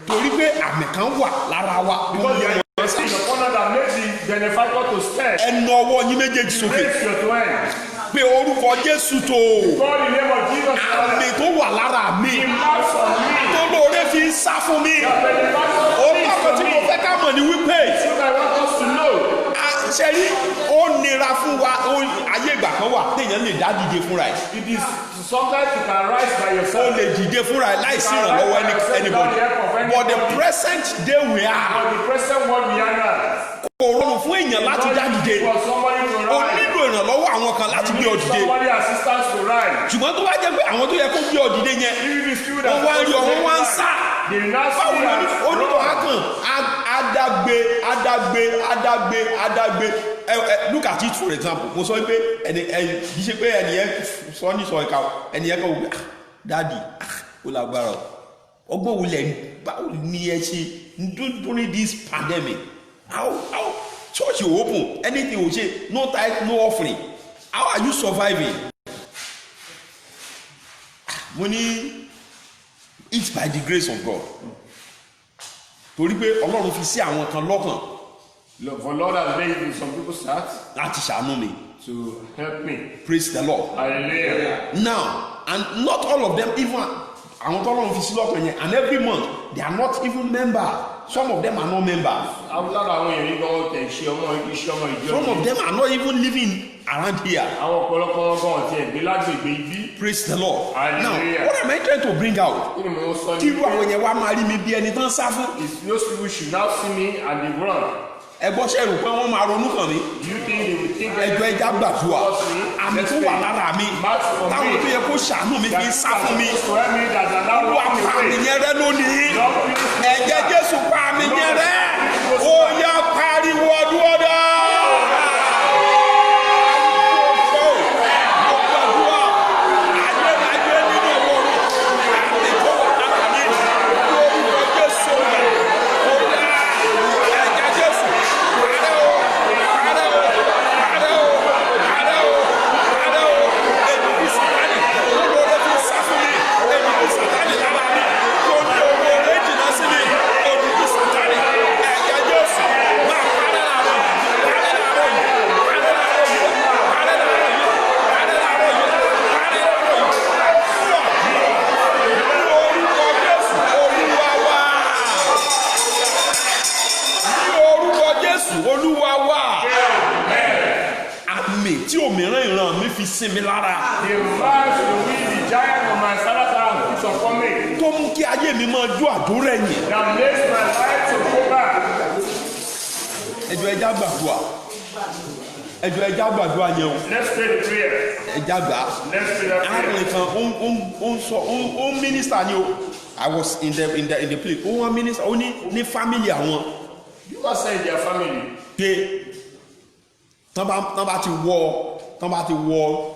torí pé àmì kan wà lára wa because they are seeing upon us that makes the benefactor to stand. ẹnu ọwọ́ yín méjèèjì sókè Raise your two hands. pé orúkọ Jésù tó Call the name of Jesus. àmì tó wà lára mi The marks on me. tó lóore fi ń sá fún mi The benefactor orúkọ speaks tí to mo me. fẹ́ ká mọ̀ ní wípé What I want us to know. ṣe rí ó nira fún wa ayé ìgbà kan wà téèyàn lè dá dìde fúnra ẹ̀ It is sometimes you can rise by ó yourself. lè dìde fúnra ẹ̀ láìsí ìrànlọ́wọ́ anybody but the present day we are But the present world we are now. kò rọrùn fún èèyàn láti dá dìde For somebody to ó rise. nílò ìrànlọ́wọ́ àwọn kan láti gbé ọ dìde Somebody assistance to rise. ṣùgbọ́n tó bá jẹ́ pé àwọn tó yẹ kó gbé ọ dìde yẹn Even if you wọ́n wá rí ọ wọ́n wá ń sá they now báwo see ni that onítọ̀ adágbé look at it for example mo sọ pé ẹni kì í ṣe pé ẹni yẹn sọ ní sọ ìka ẹni yẹn kọ́ wọ́n pé dáàdì ó lágbára ọgbọ́n wo lẹ̀ báwo ni ẹ ṣe during this pandemic how church you open anything o ṣe no tithe no offering how are you surviving mo ní it's by the grace of God torí pé Ọlọ́run fi sí àwọn kan lọ́kàn for Lord has made it in some people's hearts láti ṣàánú mi to help me. praise the Lord. Hallelujah. Now and not all of them even àwọn tó Ọlọ́run fi sí lọ́kàn yẹn and every month they are not even member Some of them are not members. lára àwọn èèyàn yìí gan wọn tẹ̀ ṣe ọmọ ìjọ. Some of them are not even living around here. àwọn ọ̀pọ̀lọpọ̀ wọn gan ọ̀tí ẹ̀gbẹ́ lágbègbè ibi. Praise the Lord. Hallelujah. Now, what am I trying to bring out? kí ni mo ń sọ Kí irú àwọn yẹn wá máa rí mi bí ẹni tán sá fún. those people should now see me and they run. Ẹgbọ́n ṣe rò pé wọ́n máa ronú kàn mí. do you think they will think Ẹjọ́ ẹja gbàdúrà. Àmì tó wà lára mi. Táwọn tó yẹ kó ṣàánú mi fi ń sá fún mi. Olúwa pa àmì yẹn rẹ́ lónìí. Ẹ̀jẹ̀ Jésù pa àmì yẹn rẹ́. Ó yá pariwo ọdún ọdún. Tí òmíràn ìran mi fi sinmi lára. Tó mú kí ayé mi máa jó àdúrà ẹ̀yìn. Ẹjọ́ ẹja gbàdúrà. Ẹjọ́ ẹja gbàdúrà yẹn o. Ẹja gbà. Arákùnrin kan ó ń sọ ó ń mínísítà ni o. I was in the place. Ó wọ́n mínísítà ó ní family àwọn. You must say their family. Pé tán bá ti wọ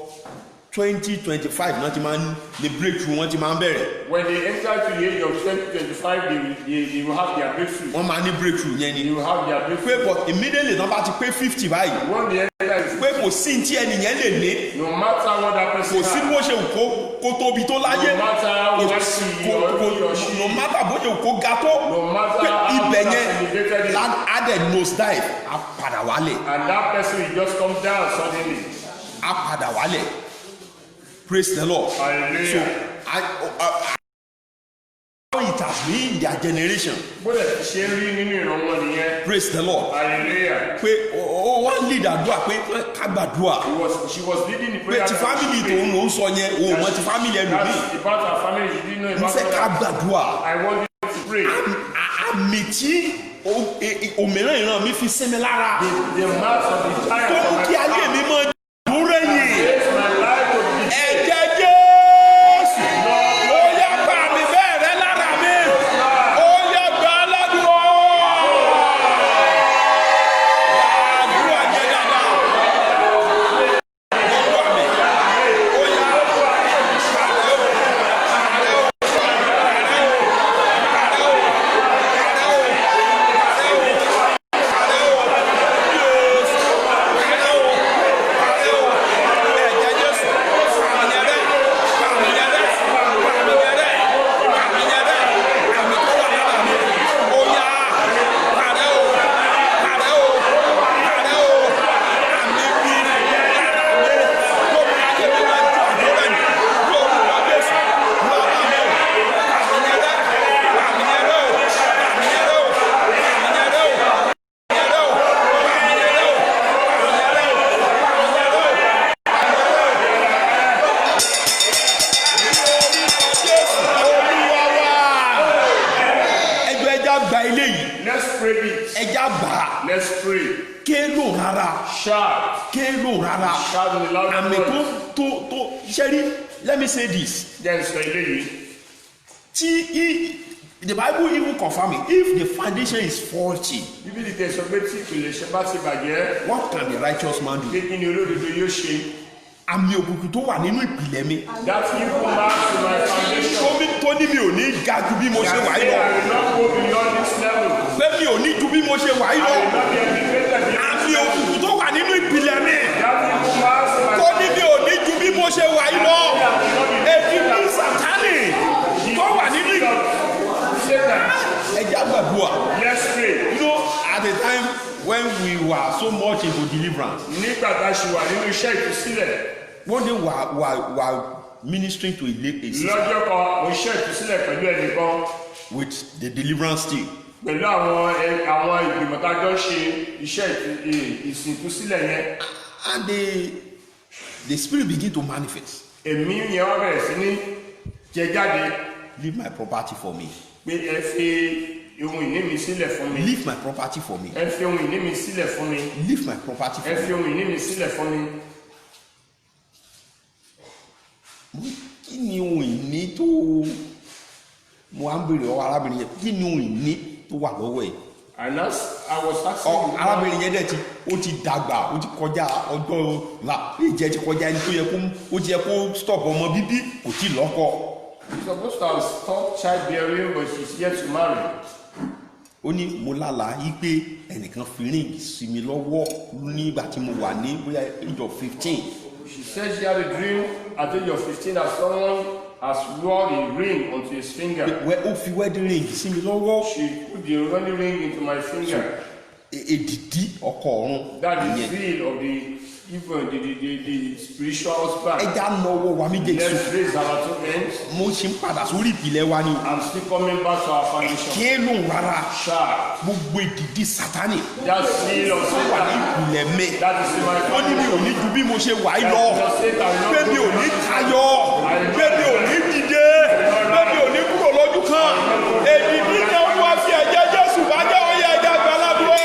2025 náà ti máa ń the breakthrough wọn ti máa ń bẹ̀rẹ̀. When they enter to the age of 2025 they will have their breakthrough. Wọ́n máa ní breakthrough yẹn ni. They will have their breakthrough. Pé but immediately tán bá ti pé 50 báyìí. When they enter pé kò sí tí ẹnìyẹn lè ní. No matter what that person kò sí bó ṣe kó tóbi tó láyé. No matter how much no matter bó ṣe kó ga tó. No matter pé how ibẹ̀ much yẹn added nose dive á padà wálẹ̀. And that person will just come down suddenly. Á padà wálẹ̀. Praise the Lord. Hallelujah. So how it has been in their generation. Bóde ṣe rí nínú ìran wọn nìyẹn. Praise the Lord. Hallelujah. Pé wọ́n lead àdúrà pé ká gbàdúrà. She was leading the prayer. Pé ti family tòun ló ń sọ yẹn òun mọ ti family ẹlòmíì. That's about her family. She didn't know about her. N fẹ́ ká gbàdúrà. I want you to pray. Àmì tí òmíràn ìran mi fi sinmi lára. The marks of the giant. Tó mú kí ayé mi máa dúró yìí. Ẹ̀jẹ̀ Jésù. Ó yá bá mi bẹ́ẹ̀ rẹ́ lára mi. Ó yá gbà aládùúgbò. Àdúrà jẹ́ dáadáa. Ọ̀dọ́ mi. Ó yá. Let's pray. Kéèlò rárá. Shout. Kéèlò rárá. Shout in the loud voice. Àmì tó ṣẹ́rí, let me say this. Then sọ eléyìí. The Bible even confirm it. If the foundation is faulty. Bíbélì tẹ̀ sọ pé tí ìpìlẹ̀ ṣe bá ti bàjẹ́. What can the righteous man do? Kí ni olódodo yóò ṣe? Àmì òkùnkùn tó wà nínú ìpìlẹ̀ mi. That evil mark to my foundation. Tó ní mi ò ní ga ju bí mo ṣe wà yìí lọ. I will not go beyond this level. Pé mi ò ní ju bí mo ṣe wà yìí lọ. I will not be elevated beyond. Àmì òkùnkùn tó wà nínú ìpìlẹ̀ mi. That evil mark to my Tó ní mi ò ní ju bí mo ṣe wà yìí lọ. Èdè ní Sátánì tó wà nínú ìpìlẹ̀. Ẹ jẹ́ àgbàdua. Let's pray. You know, at the time when we were so much into deliverance. Nígbà tá a ṣe wà nínú iṣẹ́ ìtúsílẹ̀. One day we are ministering to a sister. Lọ́jọ́ kan mo ṣe ìtúsílẹ̀ pẹ̀lú ẹnìkan. With the deliverance team. pẹ̀lú àwọn ìgbìmọ̀ tá a jọ ń ṣe iṣẹ́ ìsìntúsílẹ̀ yẹn. And the spirit begin to manifest. Ẹ̀mí yẹn wá bẹ̀rẹ̀ sí ní jẹ jáde. Leave my property for me. Pé ẹ fi ohun ìní mi sílẹ̀ fún mi. Leave my property for me. Ẹ fi ohun ìní mi sílẹ̀ fún mi. Leave my property for Ẹ fi me. ohun ìní mi sílẹ̀ fún mi. Kí ni ohun ìní tó mo á ń béèrè ọwọ́ arábìnrin yẹn? Kí ni ohun ìní tó wà lọ́wọ́ ẹ̀? And as I was asking, arábìnrin yẹn dẹ̀ ó ti dàgbà, ó ti kọjá ọjọ́ la ìjẹ́ ti kọjá ẹni tó yẹ ó ti yẹ kó stop ọmọ bíbí, kò tí ì lọ́kọ. she's supposed to have stopped childbearing, but she's yet to marry. Ó ní mo lálàá yí pé ẹnìkan fi ríǹgì sí mi lọ́wọ́ nígbà tí mo wà ní bóyá age of 15. She said she had a dream at the age of 15 that someone has wore a ring onto his finger. Ó fi wedding ring sí mi lọ́wọ́. She put the wedding ring into my finger. Èdìdí ọkọ ọ̀run. That is the seal of the spiritual husband. Ẹja nọwọ́ wa méjèèjì. Let's raise our two hands. Mo ṣe ń padà sórí ìpìlẹ̀ wa ni. I'm still coming back to our foundation. Kí ló ń rárá? Sha. Gbogbo èdìdí Sátánì. That seal of Wà ní Satan. ìpìlẹ̀ mi. That is in my Wọ́n ní mi ò ní ju bí mo ṣe wà yí lọ. foundation. Pé mi ò ní tayọ. Pé mi ò ní dìde. Pé mi ò ní kúrò lójú kan. Èdìdí náà wá sí ẹ̀jẹ̀ Jésù bá jẹ́ oyè ẹ̀jẹ̀ àgbàlagbà.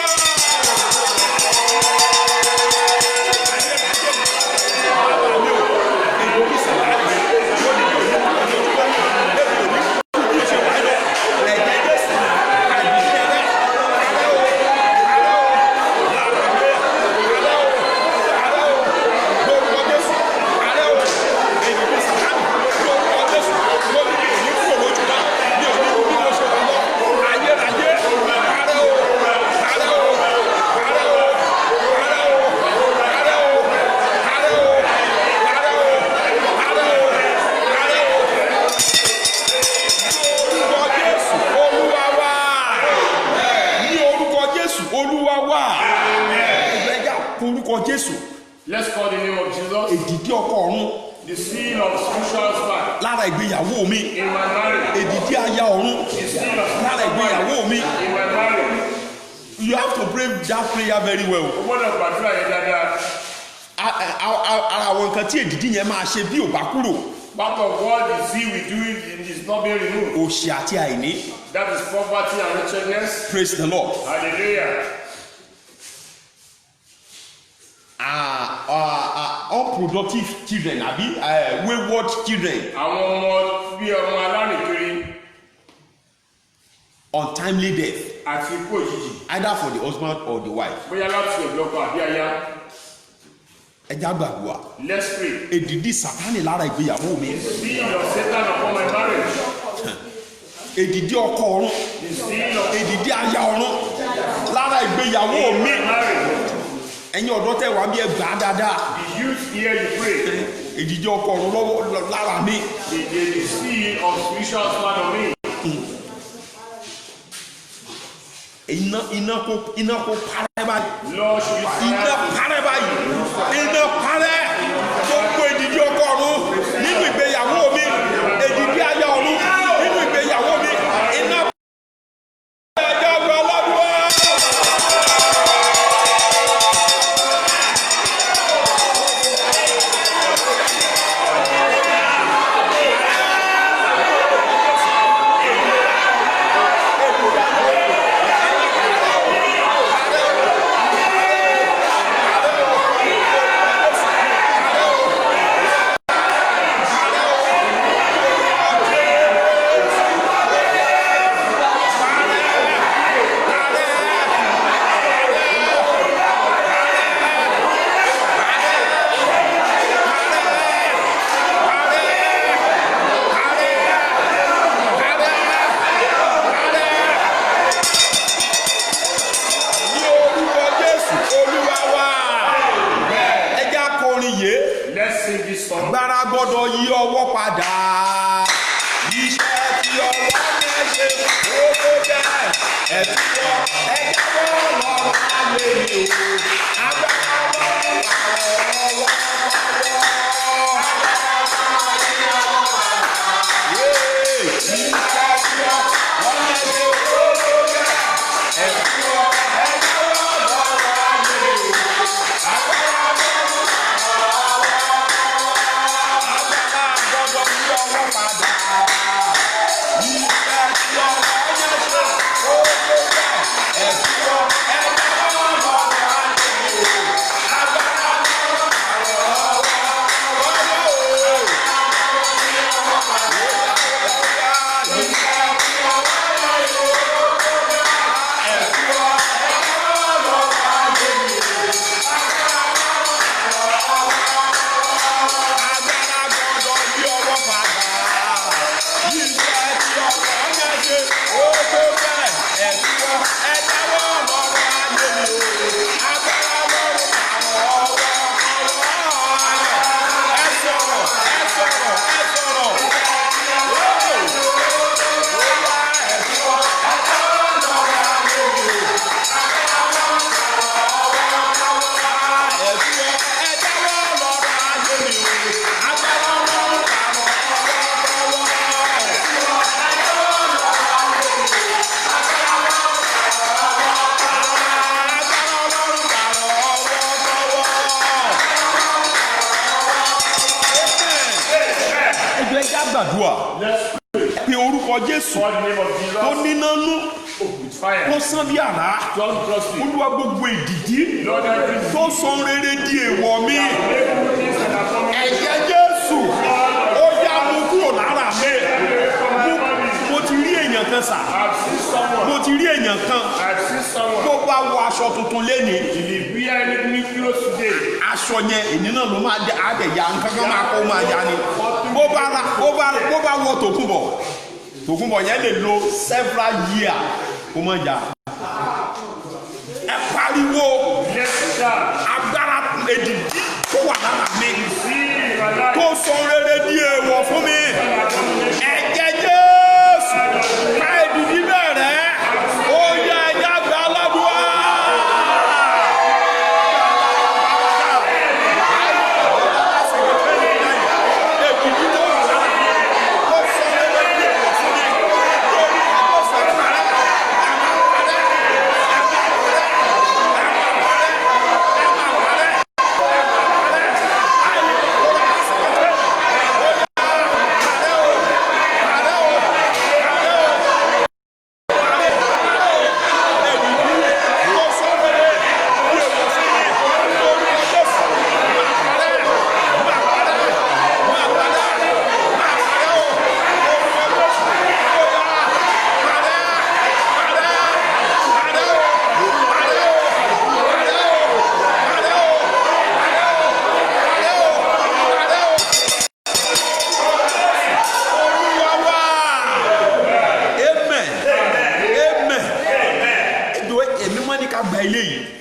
Let's call the name of Jesus. Èdìdí ọkọ ọ̀run. The seal of spiritual husband. Lára ìgbéyàwó mi. In my marriage. Èdìdí aya ọ̀run. The seal of Lára ìgbéyàwó mi. in my marriage. You have to pray that prayer very well. O gbọ́dọ̀ gbàdúrà yẹn dáadáa. Ara àwọn nǹkan tí èdìdí yẹn máa ṣe bí ò bá kúrò. Part of what the seal we do is not being removed. Òṣì àti àìní. That is poverty and wretchedness. Praise the Lord. Hallelujah. Unproductive children àbí wayward children. Àwọn ọmọ bí ọmọ alárìnkiri. Untimely death. Àti ikú òjijì. Either for the husband or the wife. Bóyá láti ọ̀dọ̀ ọkọ àbí aya. Ẹja gbàgbọ́. Let's pray. Èdìdí Sátánì lára ìgbéyàwó mi. The seal of Satan upon my marriage. Èdìdí ọkọ ọ̀run. The seal of Èdìdí aya ọ̀run lára ìgbéyàwó mi. marriage. Ẹ̀yin ọ̀dọ́ tẹ́ wá bí ẹ gbà á dáadáa. The youth here you pray. Èdìdí ọkọ ọ̀run lọ́wọ́ lára mi. The seal of spiritual husband on me. Iná kó parẹ́ báyìí. Lord, should be Iná fire. parẹ́ báyìí. Iná parẹ́. Gbogbo èdìdí ọkọ ọ̀run nínú ìgbéyàwó mi. Èdìdí aya ọ̀run nínú ìgbéyàwó mi. Iná parẹ́ ẹja ọgbà aládùúgbò. Let's sing this song. Agbára gbọ́dọ̀ yí ọwọ́ padà. Iṣẹ́ tí ọwọ́ yẹn ṣe ó tó bẹ́ẹ̀. Ẹ̀dúgbọ́ ẹ̀jẹ̀ bọ́ lọ́rọ̀ ayé mi o. Agbára gbọ́dọ̀ pààrọ̀ ọwọ́ pààrọ̀. Iṣẹ́ tí ọwọ́ yẹn ṣe ó tó bẹ́ẹ̀. gbàdúrà Let's pé orúkọ Jésù call the name of Jesus. tó nínánú With fire. tó sán bí àrá. Don't trust him. Olúwa gbogbo ìdìdí Lord, every tó sọ rere di èèwọ̀ mi. evil things that are coming Ẹ̀jẹ̀ Jésù ó yá mú kúrò lára mi. Mo ti rí èèyàn kan sà. I've seen someone. Mo ti rí èèyàn kan I've seen someone. tó bá wọ aṣọ tuntun lénìí. If you wear any new clothes today, Aṣọ yẹn èyí náà ló máa àdẹ̀yà nǹkan kan máa kó máa ya ni. Bó bá wọ Tòkunbọ̀ yẹn lè lo several years kó má jà. Ẹ pariwo let's start. agbára èdìdí tó wà lára mi. See my life. Tó sọ rere di èèwọ̀ fún mi. Ẹ̀jẹ̀ Jésù ká èdìdí bẹ̀rẹ̀. Ó yẹ ẹja gba aládùá. Èdìdí tó wà lára mi. Tó sọ rere di èèwọ̀ fún mi. Lórí àkọsẹ̀ parẹ́.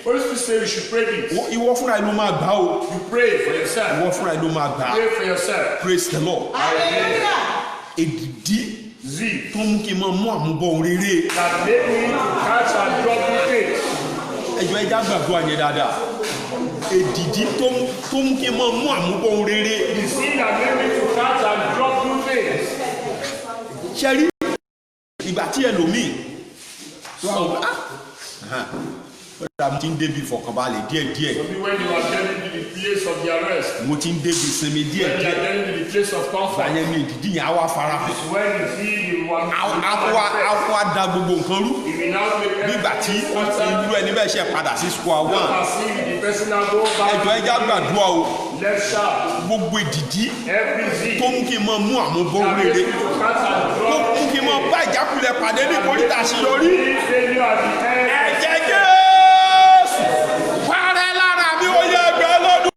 Holy Spirit say you should pray this. Ìwọ fúnra ẹ̀ ló máa gbà o. You pray for yourself. Ìwọ fúnra ẹ̀ ló máa gbà. Pray for yourself. Praise the Lord. Èdìdí Z. tó mú kí n máa mú àmúbọ̀ ohun rere. That make me to catch and drop the faith. Ẹjọ́ ẹja gbàgbọ́ àyẹ̀ dáadáa. Èdìdí tó mú kí n máa mú àmúbọ̀ ohun rere. The sin that make me to catch and drop the faith. Ṣé rí ìgbà tí ẹlòmíì ó ti ń débi ìfọ̀kànbalẹ̀ díẹ̀díẹ̀. Maybe when you are getting to the place of the arrest. Mo ti ń débi ìsinmi When you are díẹ̀díẹ̀. getting to the place of comfort. Báyẹn ni ìdìdí yẹn á wá farahàn. When you see the one. Á da gbogbo nǹkan rú. If you now make Nígbà tí irú ẹni bẹ́ẹ̀ ṣe padà sí square one. see the person now go back. Ẹjọ́ ẹja gbàdúrà o. Let's shout. Gbogbo ìdìdí Every Z. tó mú kí n máa mú àmúbọ̀ ohun That makes rere. me to catch and Tó drop. mú kí n máa bá ìjákulẹ̀ pàdé ní ìkórìtà àṣeyọrí. Failure at the end. Ẹ̀jẹ̀ Jésù parẹ́ lára mi ó yẹ ẹgbẹ́ lọ́dún.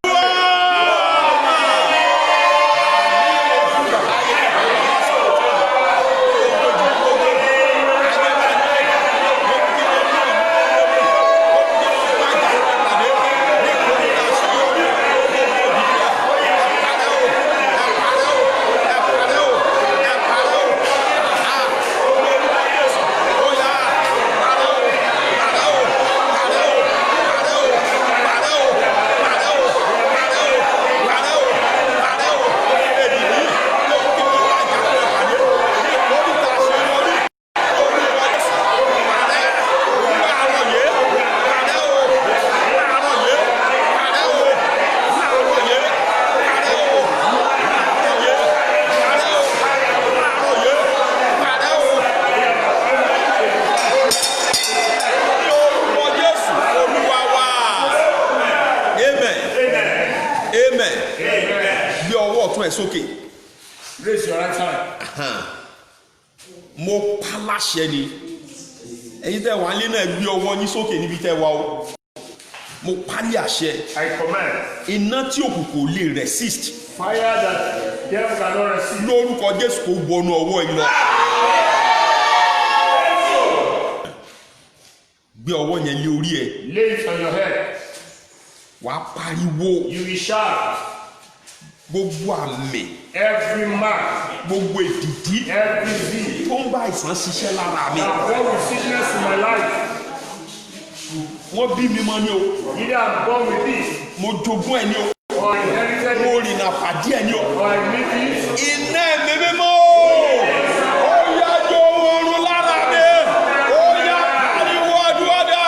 Sókè. Raise your right hand. Mo pa láṣẹ ni ẹ̀yin tẹ́ wà nílé náà gbé ọwọ́ yín sókè níbi tẹ́ wà o. Mo parí àṣẹ. I command. Iná tí òkùnkùn lè resist. Fire that devil cannot resist. Lórúkọ Jésù kò wọnú ọwọ́ yín lọ. Gbé ọwọ́ yẹn lé orí ẹ. Lay it on your head. Wàá pariwo. You will shout. Gbogbo àmì. Every mark. Gbogbo èdìdí. Every Z. Tó ń bá àìsàn ṣiṣẹ́ lára mi. Now born with sickness in my life. Wọ́n bí mi mọ́ ni o. Either I'm born with this. Mo jogún ẹ̀ ni o. Or I inherited Mo it. rìnà pàdé ẹ̀ ni o. Or I made it. Iná ẹ̀mí mímọ́. Ó yá jó oorun lára mi. Ó yá pariwo àdúrà dà.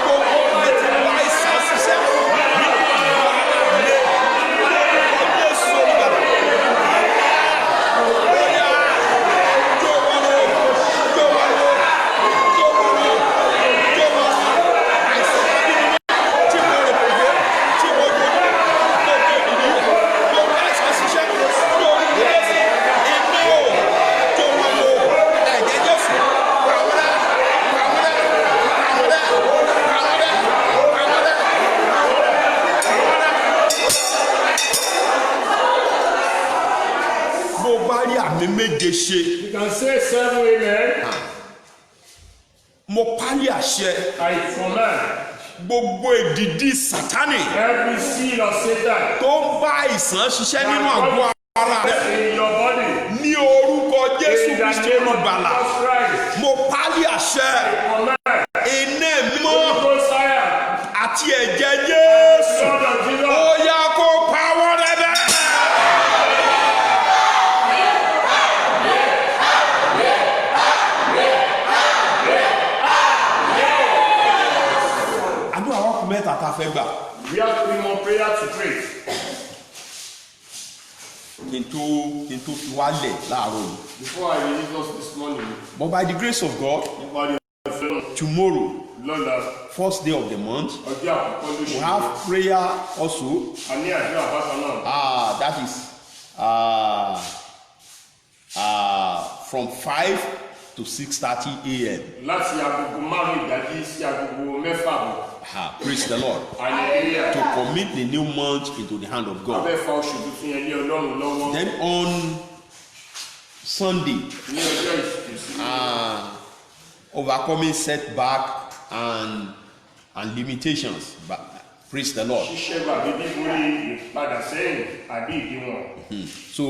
Gbogbo àti bá àìsàn ṣiṣẹ́. àmì méje ṣe. You can say 7 amen. Mo pálí àṣẹ I command gbogbo ìdìdí Sátánì every seed of Satan tó ń bá àìsàn ṣiṣẹ́ nínú àgọ́ ara rẹ̀ in your body. ní orúkọ Jésù In the Kristi name of olùgbàlà. Jesus Christ. Mo pálí àṣẹ Command iná mímọ́ Holy fire. àti ẹ̀jẹ̀ Jésù Blood of Jesus. ó yá kó pa wọ́n rẹ́ bẹ́ẹ̀. àdúrà wa kù mẹ́ta tá a fẹ́ gbà. We have 3 more prayers to pray. kí n tó fi wálẹ̀ láàárọ̀ yìí. Before I release us this morning, But by the grace of God, nípa the tomorrow, lọ́la, first day of the month, ọjọ́ àkọ́kọ́ we lóṣù. have prayer also. A ní àdúrà bákan náà. That is from 5 to 6:30 a.m. Láti agogo 5 ìdájí sí agogo 6 àbọ̀. Praise the Lord. Hallelujah. To commit the new month into the hand of God. Abẹ́ fa oṣù tuntun yẹn lé Ọlọ́run lọ́wọ́. Then on Sunday, Ní ọjọ́ ìsìnkú. overcoming setback and limitations. Praise the Lord. Ṣíṣẹ́ bàbí bíborí ìpadà sẹ́yìn àbí ìdíwọ̀n. So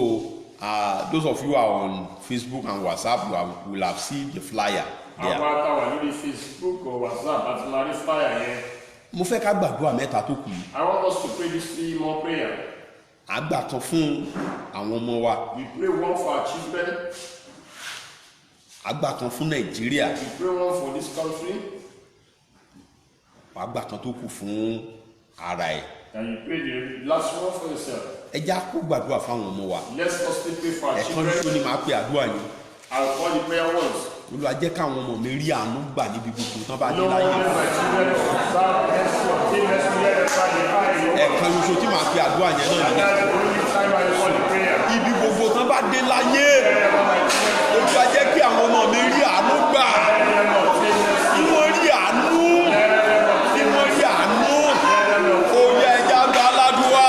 those of you who are on Facebook and WhatsApp, you will have seen the flyer there. Àwọn àtàwà lórí Facebook or WhatsApp àti Mari Fire yẹn. Mo fẹ́ ká gbàdúrà mẹ́ta tó kù yìí. I want us to pray this 3 more prayer. Àgbàtàn fún àwọn ọmọ wa. We pray one for our children. Àgbàtàn fún Nàìjíríà. We pray one for this country. Àgbàtàn tó kù fún ara ẹ̀. And you pray the last one for yourself. Ẹ já kó gbàdúrà fáwọn ọmọ wa. Let's firstly pray for our Ẹ̀kan children. ṣoṣo ni màá pe àdúrà yìí. I'll call the prayer once. Olúwa jẹ́ káwọn ọmọ mi rí àánú gbà níbi gbogbo tán bá dé Lord, láyé. let my children observe mercy, obtain mercy, let them find the eye. Ẹ̀kan ṣoṣo tí màá pe àdúrà yẹn náà And nìyẹn. that's the only time I call the prayer. Ibi gbogbo tán bá dé láyé. Olúwa jẹ́ kí àwọn ọmọ mi rí àánú gbà. Kí wọ́n rí àánú. Kí wọ́n rí àánú. Oyè ẹja gba aládùúwà.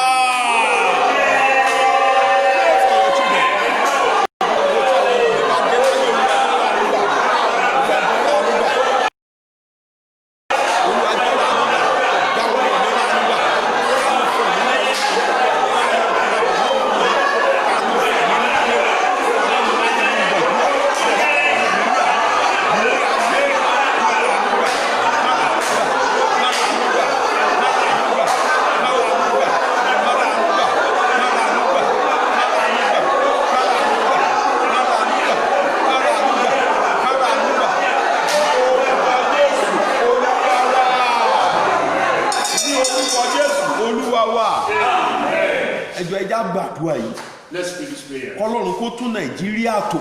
Ẹjọ́ ẹja gbàdúrà yìí. Let's pray this prayer. Kọ́lọ́run kó tún Nàìjíríà tò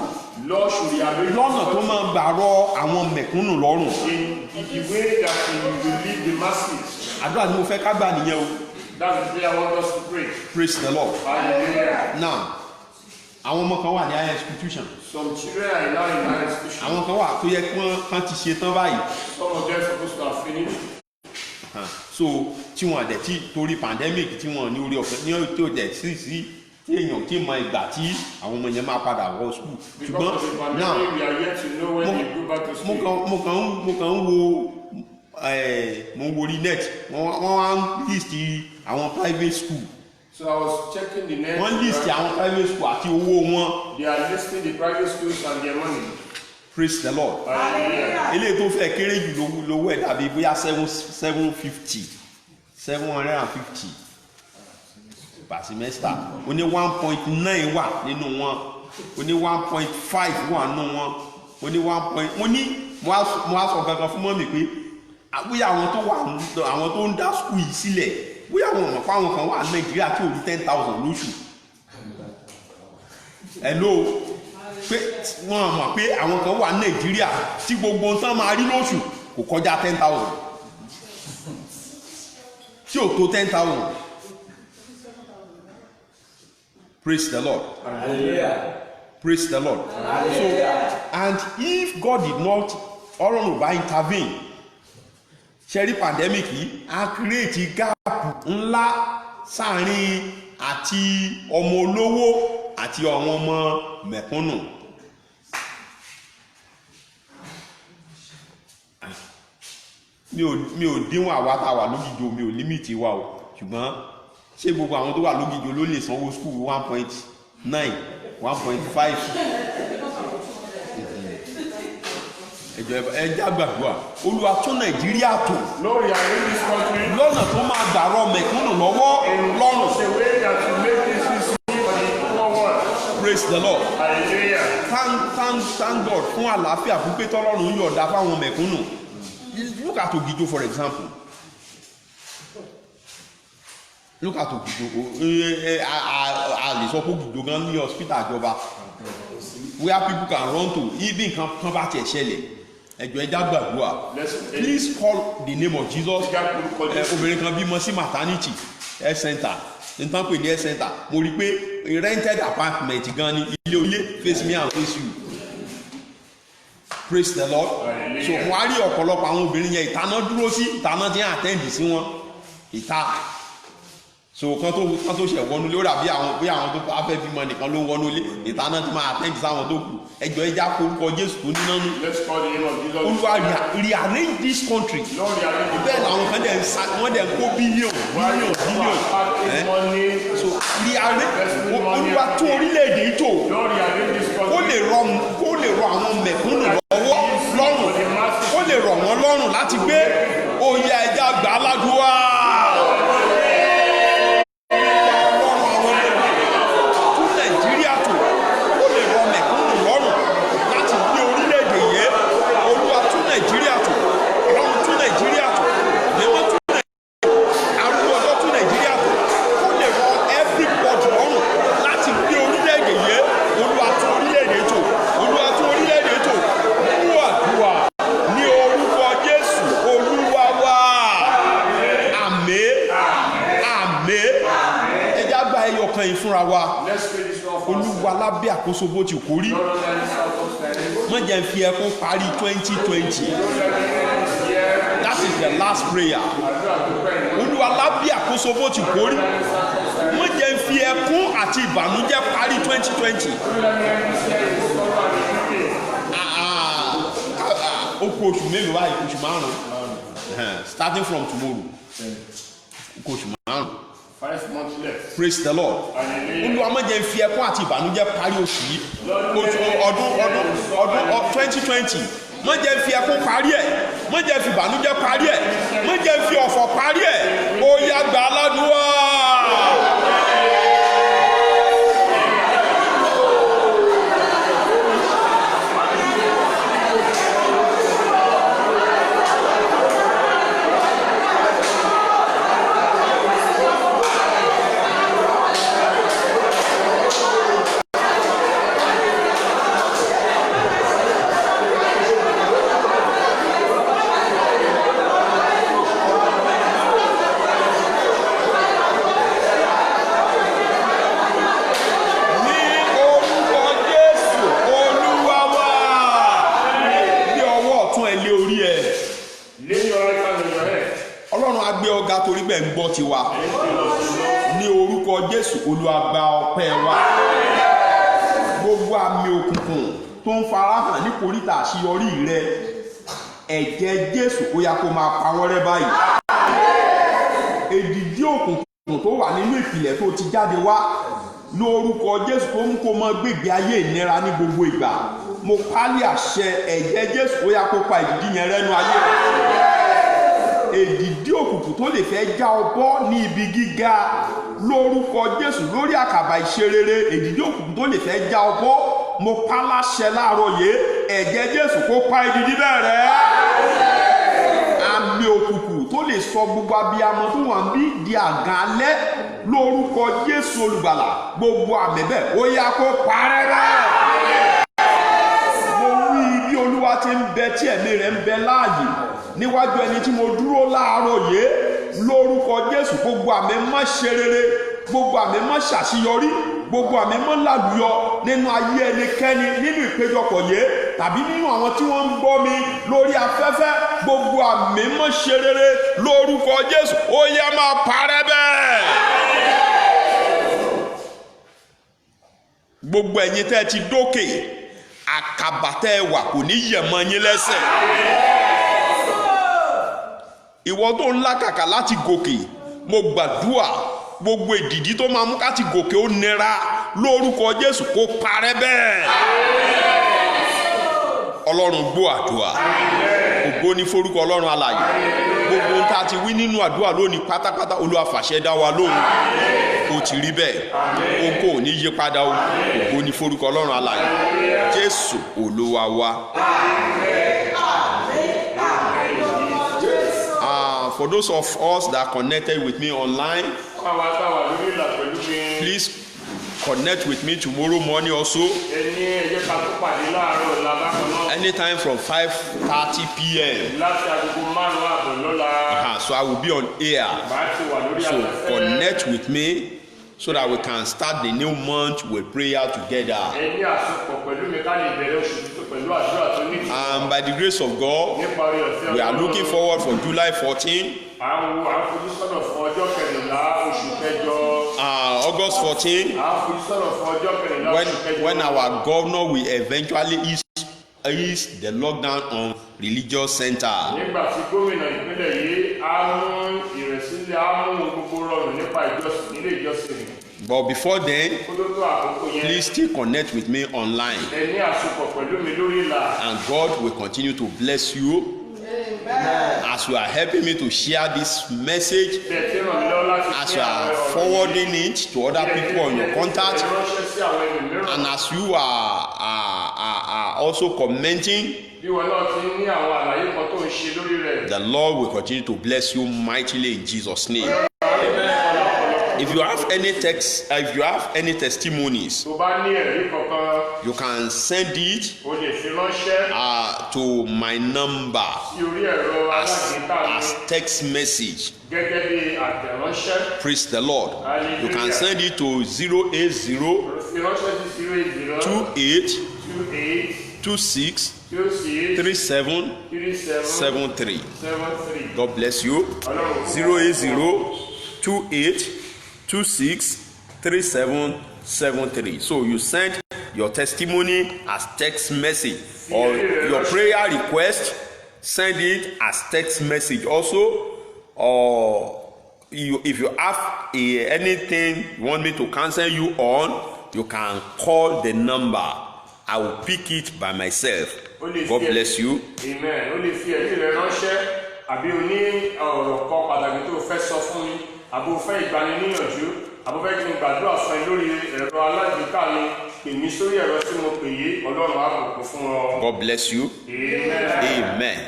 Lord, should we arrange lọ́nà tó máa gbà rọ àwọn mẹ̀kúnnù lọ́rùn. in the way that you will lead the masses? Àdúrà ni mo fẹ́ ká gbà nìyẹn o. That's the prayer I want us to pray. Praise the Lord. Hallelujah. Now, àwọn ọmọ kan wà ní higher institution. Some children are now in higher institution. Àwọn kan wà tó yẹ kí wọ́n ti ṣe tán báyìí. Some of them supposed to have finished. So tí wọn àdẹ̀ tí torí pandemic tí wọn ní orí ọ̀fẹ́ ní tó dẹ̀ sí tí èèyàn tí mọ ìgbà tí àwọn ọmọ yẹn máa padà wọ school. Because of the Ṣùgbọ́n now pandemic, we are yet to know when they go back to school. mo kàn ń wo orí net wọ́n wá ń list àwọn private school. So I was checking the net. Wọ́n list àwọn private school àti owó wọn. They are listing the private schools and their money. Praise the Lord. Hallelujah. Eléyìí tó fẹ́ kéré jù lówó ẹ̀ dàbí bóyá 750 per semester. Ó ní 1.9 wà nínú wọn. Ó ní 1.5 wà nínú wọn. Ó ní 1. Mo á sọ kankan fún mọ́mì pé bóyá àwọn tó ń dá school yìí sílẹ̀ bóyá àwọn ọmọ fáwọn kan wà ní Nàìjíríà tí ò ní 10,000 lóṣù. Hello. Pé wọ́n mọ̀ pé àwọn kan wà ní Nàìjíríà tí gbogbo tán máa rí lóṣù kò kọjá 10,000 tí ò tó 10,000. Praise the Lord. Hallelujah. Praise the Lord. So, and if God did not Ọlọ́run ò bá intervene ṣẹ́rí pandemic yìí á create gap ńlá sáàrin àti ọmọ olówó àti àwọn ọmọ mẹ̀kúnnù. mi ò díwọ̀n àwa tá a wà lógìjò, mi ò límìtì wa o, ṣùgbọ́n ṣé gbogbo àwọn tó wà lógìjò ló lè sanwó skul 1.9 1.5? ẹjá gbàdúrà, Olúwa tún Nàìjíríà tò lọ́nà tó máa gbàrọ̀ mẹ̀kúnnù lọ́wọ́ lọ́rùn. Praise the Lord. Thank God fún àlàáfíà pípé tọ́lọ́run yọ̀ọ̀dá fáwọn mẹ̀kúnnù. Look at Ogijo, for example. Look at Ogijo. A lè sọ pé Ogijo gan ní hospital àjọba where people can run to even kan bá tiẹ̀ ṣẹlẹ̀. Ẹjọ́ ẹja gbàdúrà. Please call the name of Jesus. Obìnrin kan bímọ sí maternity health center. Nǹkan pè ní health center. Mo rí i pé rented apartment gan ni ilé onílé face me and face you. Praise the Lord. So wọ́n á rí ọ̀pọ̀lọpọ̀ àwọn obìnrin yẹn ìtaná dúró sí ìtaná tí wọ́n attend sí wọn ìta. So kan tó ṣe wọnú lé ó rà bí àwọn tó bá fẹ́ bímọ nìkan ló ń wọnú lé ìtaná tí máa attend sáwọn tó kù. Ẹjọ́ ẹja korúkọ Jésù tó níná nú. Olúwa rearrange this country. Bẹ́ẹ̀ làwọn kan wọ́n dẹ̀ ń kó bílíọ̀n. So rearrange Olúwa tó orílẹ̀-èdè yìí tò kó lè rọ àwọn mẹ̀kúnnù lọ́wọ́ lọ́rùn, kó lè rọ̀ wọ́n lọ́rùn láti gbé oyè ẹja gbà á ládùúgbà. Fúnra wa, Olúwa lábẹ́ àkóso bó ti kó rí, wọ́n jẹ́ fi ẹkún parí 2020. That is the last prayer. Olúwa lábẹ́ àkóso bó ti kó rí, wọ́n jẹ́ fi ẹkún àti ìbànújẹ́ parí 2020. Ó kù oṣù mélòó báyìí? Oṣù márùn-ún. Starting from tomorrow. Ó kù oṣù márùn-ún. 5 months left. Praise the Lord. Olúwa má jẹ́ fi ẹkún àti ìbànújẹ́ parí oṣù yìí, ọdún 2020. Má jẹ́ fi ẹkún parí ẹ̀, má jẹ́ fi ìbànújẹ́ parí ẹ̀, má jẹ́ fi ọ̀fọ̀ parí ẹ̀. Ó yá gbà á ládùúgbà. Torí bẹ́ẹ̀ ń gbọ́ tiwa ní orúkọ Jésù. Olúwa gba ọpẹ́ wa. Gbogbo àmì òkùnkùn tó ń farahàn ní kòríta àṣeyọrí rẹ, ẹ̀jẹ̀ Jésù ó yá kó máa pa wọ́n rẹ́ báyìí. Èdìdí òkùnkùn tó wà nínú ìpìlẹ̀ tó ti jáde wá ní orúkọ Jésù tó mú kó máa gbègbè ayé ìnira ní gbogbo ìgbà, mo pálí àṣẹ ẹ̀jẹ̀ Jésù ó yá kó pa èdìdí yẹn rẹ́nu ayé rẹ. Èdìdí òkùnkùn tó lè fẹ́ já ọ bọ́ ní ibi gíga lórúkọ Jésù lórí àkàbà ìṣerere, èdìdí òkùnkùn tó lè fẹ́ já ọ bọ́, mo pa láṣẹ láàárọ̀ yìí, ẹ̀jẹ̀ Jésù kó pa èdìdí bẹ́ẹ̀ rẹ́. Àmì òkùnkùn tó lè sọ gbogbo abiyamọ tó wà ń bí di àgàn alẹ́ lórúkọ Jésù olùgbàlà, gbogbo àmì bẹ́ẹ̀ ó yá kó parẹ́ bẹ́ẹ̀. Mo wí bí Olúwa ti ń bẹ tí ẹ̀mí rẹ̀ ń bẹ láàyè níwájú ẹni tí mo dúró láàárọ̀ yìí lórúkọ Jésù, gbogbo àmì má ṣe rere, gbogbo àmì má ṣàṣeyọrí, gbogbo àmì má làlùyọ nínú ayé ẹnikẹ́ni nínú ìpéjọpọ̀ yìí tàbí nínú àwọn tí wọ́n ń gbọ́ mi lórí afẹ́fẹ́, gbogbo àmì má ṣe rere lórúkọ Jésù ó yá máa parẹ́ bẹ́ẹ̀. gbogbo ẹ̀yin tẹ́ ẹ ti dókè àkàbà tẹ́ ẹ wà kò ní yẹ̀ mọ́ yín lẹ́sẹ̀. ìwọ tó ń làkàkà láti gòkè mo gbàdúrà gbogbo ìdìdí tó máa mú káti gòkè ó nira lórúkọ Jésù kó parẹ́ bẹ́ẹ̀. Ọlọ́run gbọ́ àdúrà, ògo ní forúkọ Ọlọ́run alààyè. Gbogbo ohun tá a ti wí nínú àdúrà lónìí pátápátá Olúwa fàṣẹ dá wa lóhùn. Ó ti rí bẹ́ẹ̀, òun kò ní yí padà o. Ògo ní forúkọ Ọlọ́run alààyè. Jésù Olúwa wa. For those of us that are connected with me online, please connect with me tomorrow morning also. Anytime from 5:30 p.m. So I will be on air. So connect with me so that we can start the new month with prayer together. And by the grace of God, we are looking forward for July 14. August 14, when our governor will eventually ease the lockdown on religious center. But before then, please still connect with me online. And God will continue to bless you as you are helping me to share this message, as you are forwarding it to other people on your contact, and as you are also commenting. The Lord will continue to bless you mightily in Jesus' name. If you have any testimonies, you can send it to my number as text message. Praise the Lord. You can send it to 080 28 26 3773. God bless you. 080 28 26 3773. So you send your testimony as text message, or your prayer request, send it as text message also. Or if you have anything you want me to cancel you on, you can call the number. I will pick it by myself. God bless you. Amen. Àbí o ní ọ̀rọ̀ kan pàtàkì tó fẹ́ sọ fún mi, àbò fẹ́ ìgbaniníyànjú, àbò fẹ́ kí n gbàdúrà fún ẹ lórí ẹ̀rọ alágbèéká mi, pè mí sórí ẹ̀rọ tí mo pè yé, Ọlọ́run á bùkún fún ọ. God bless you. Amen. Amen. Amen.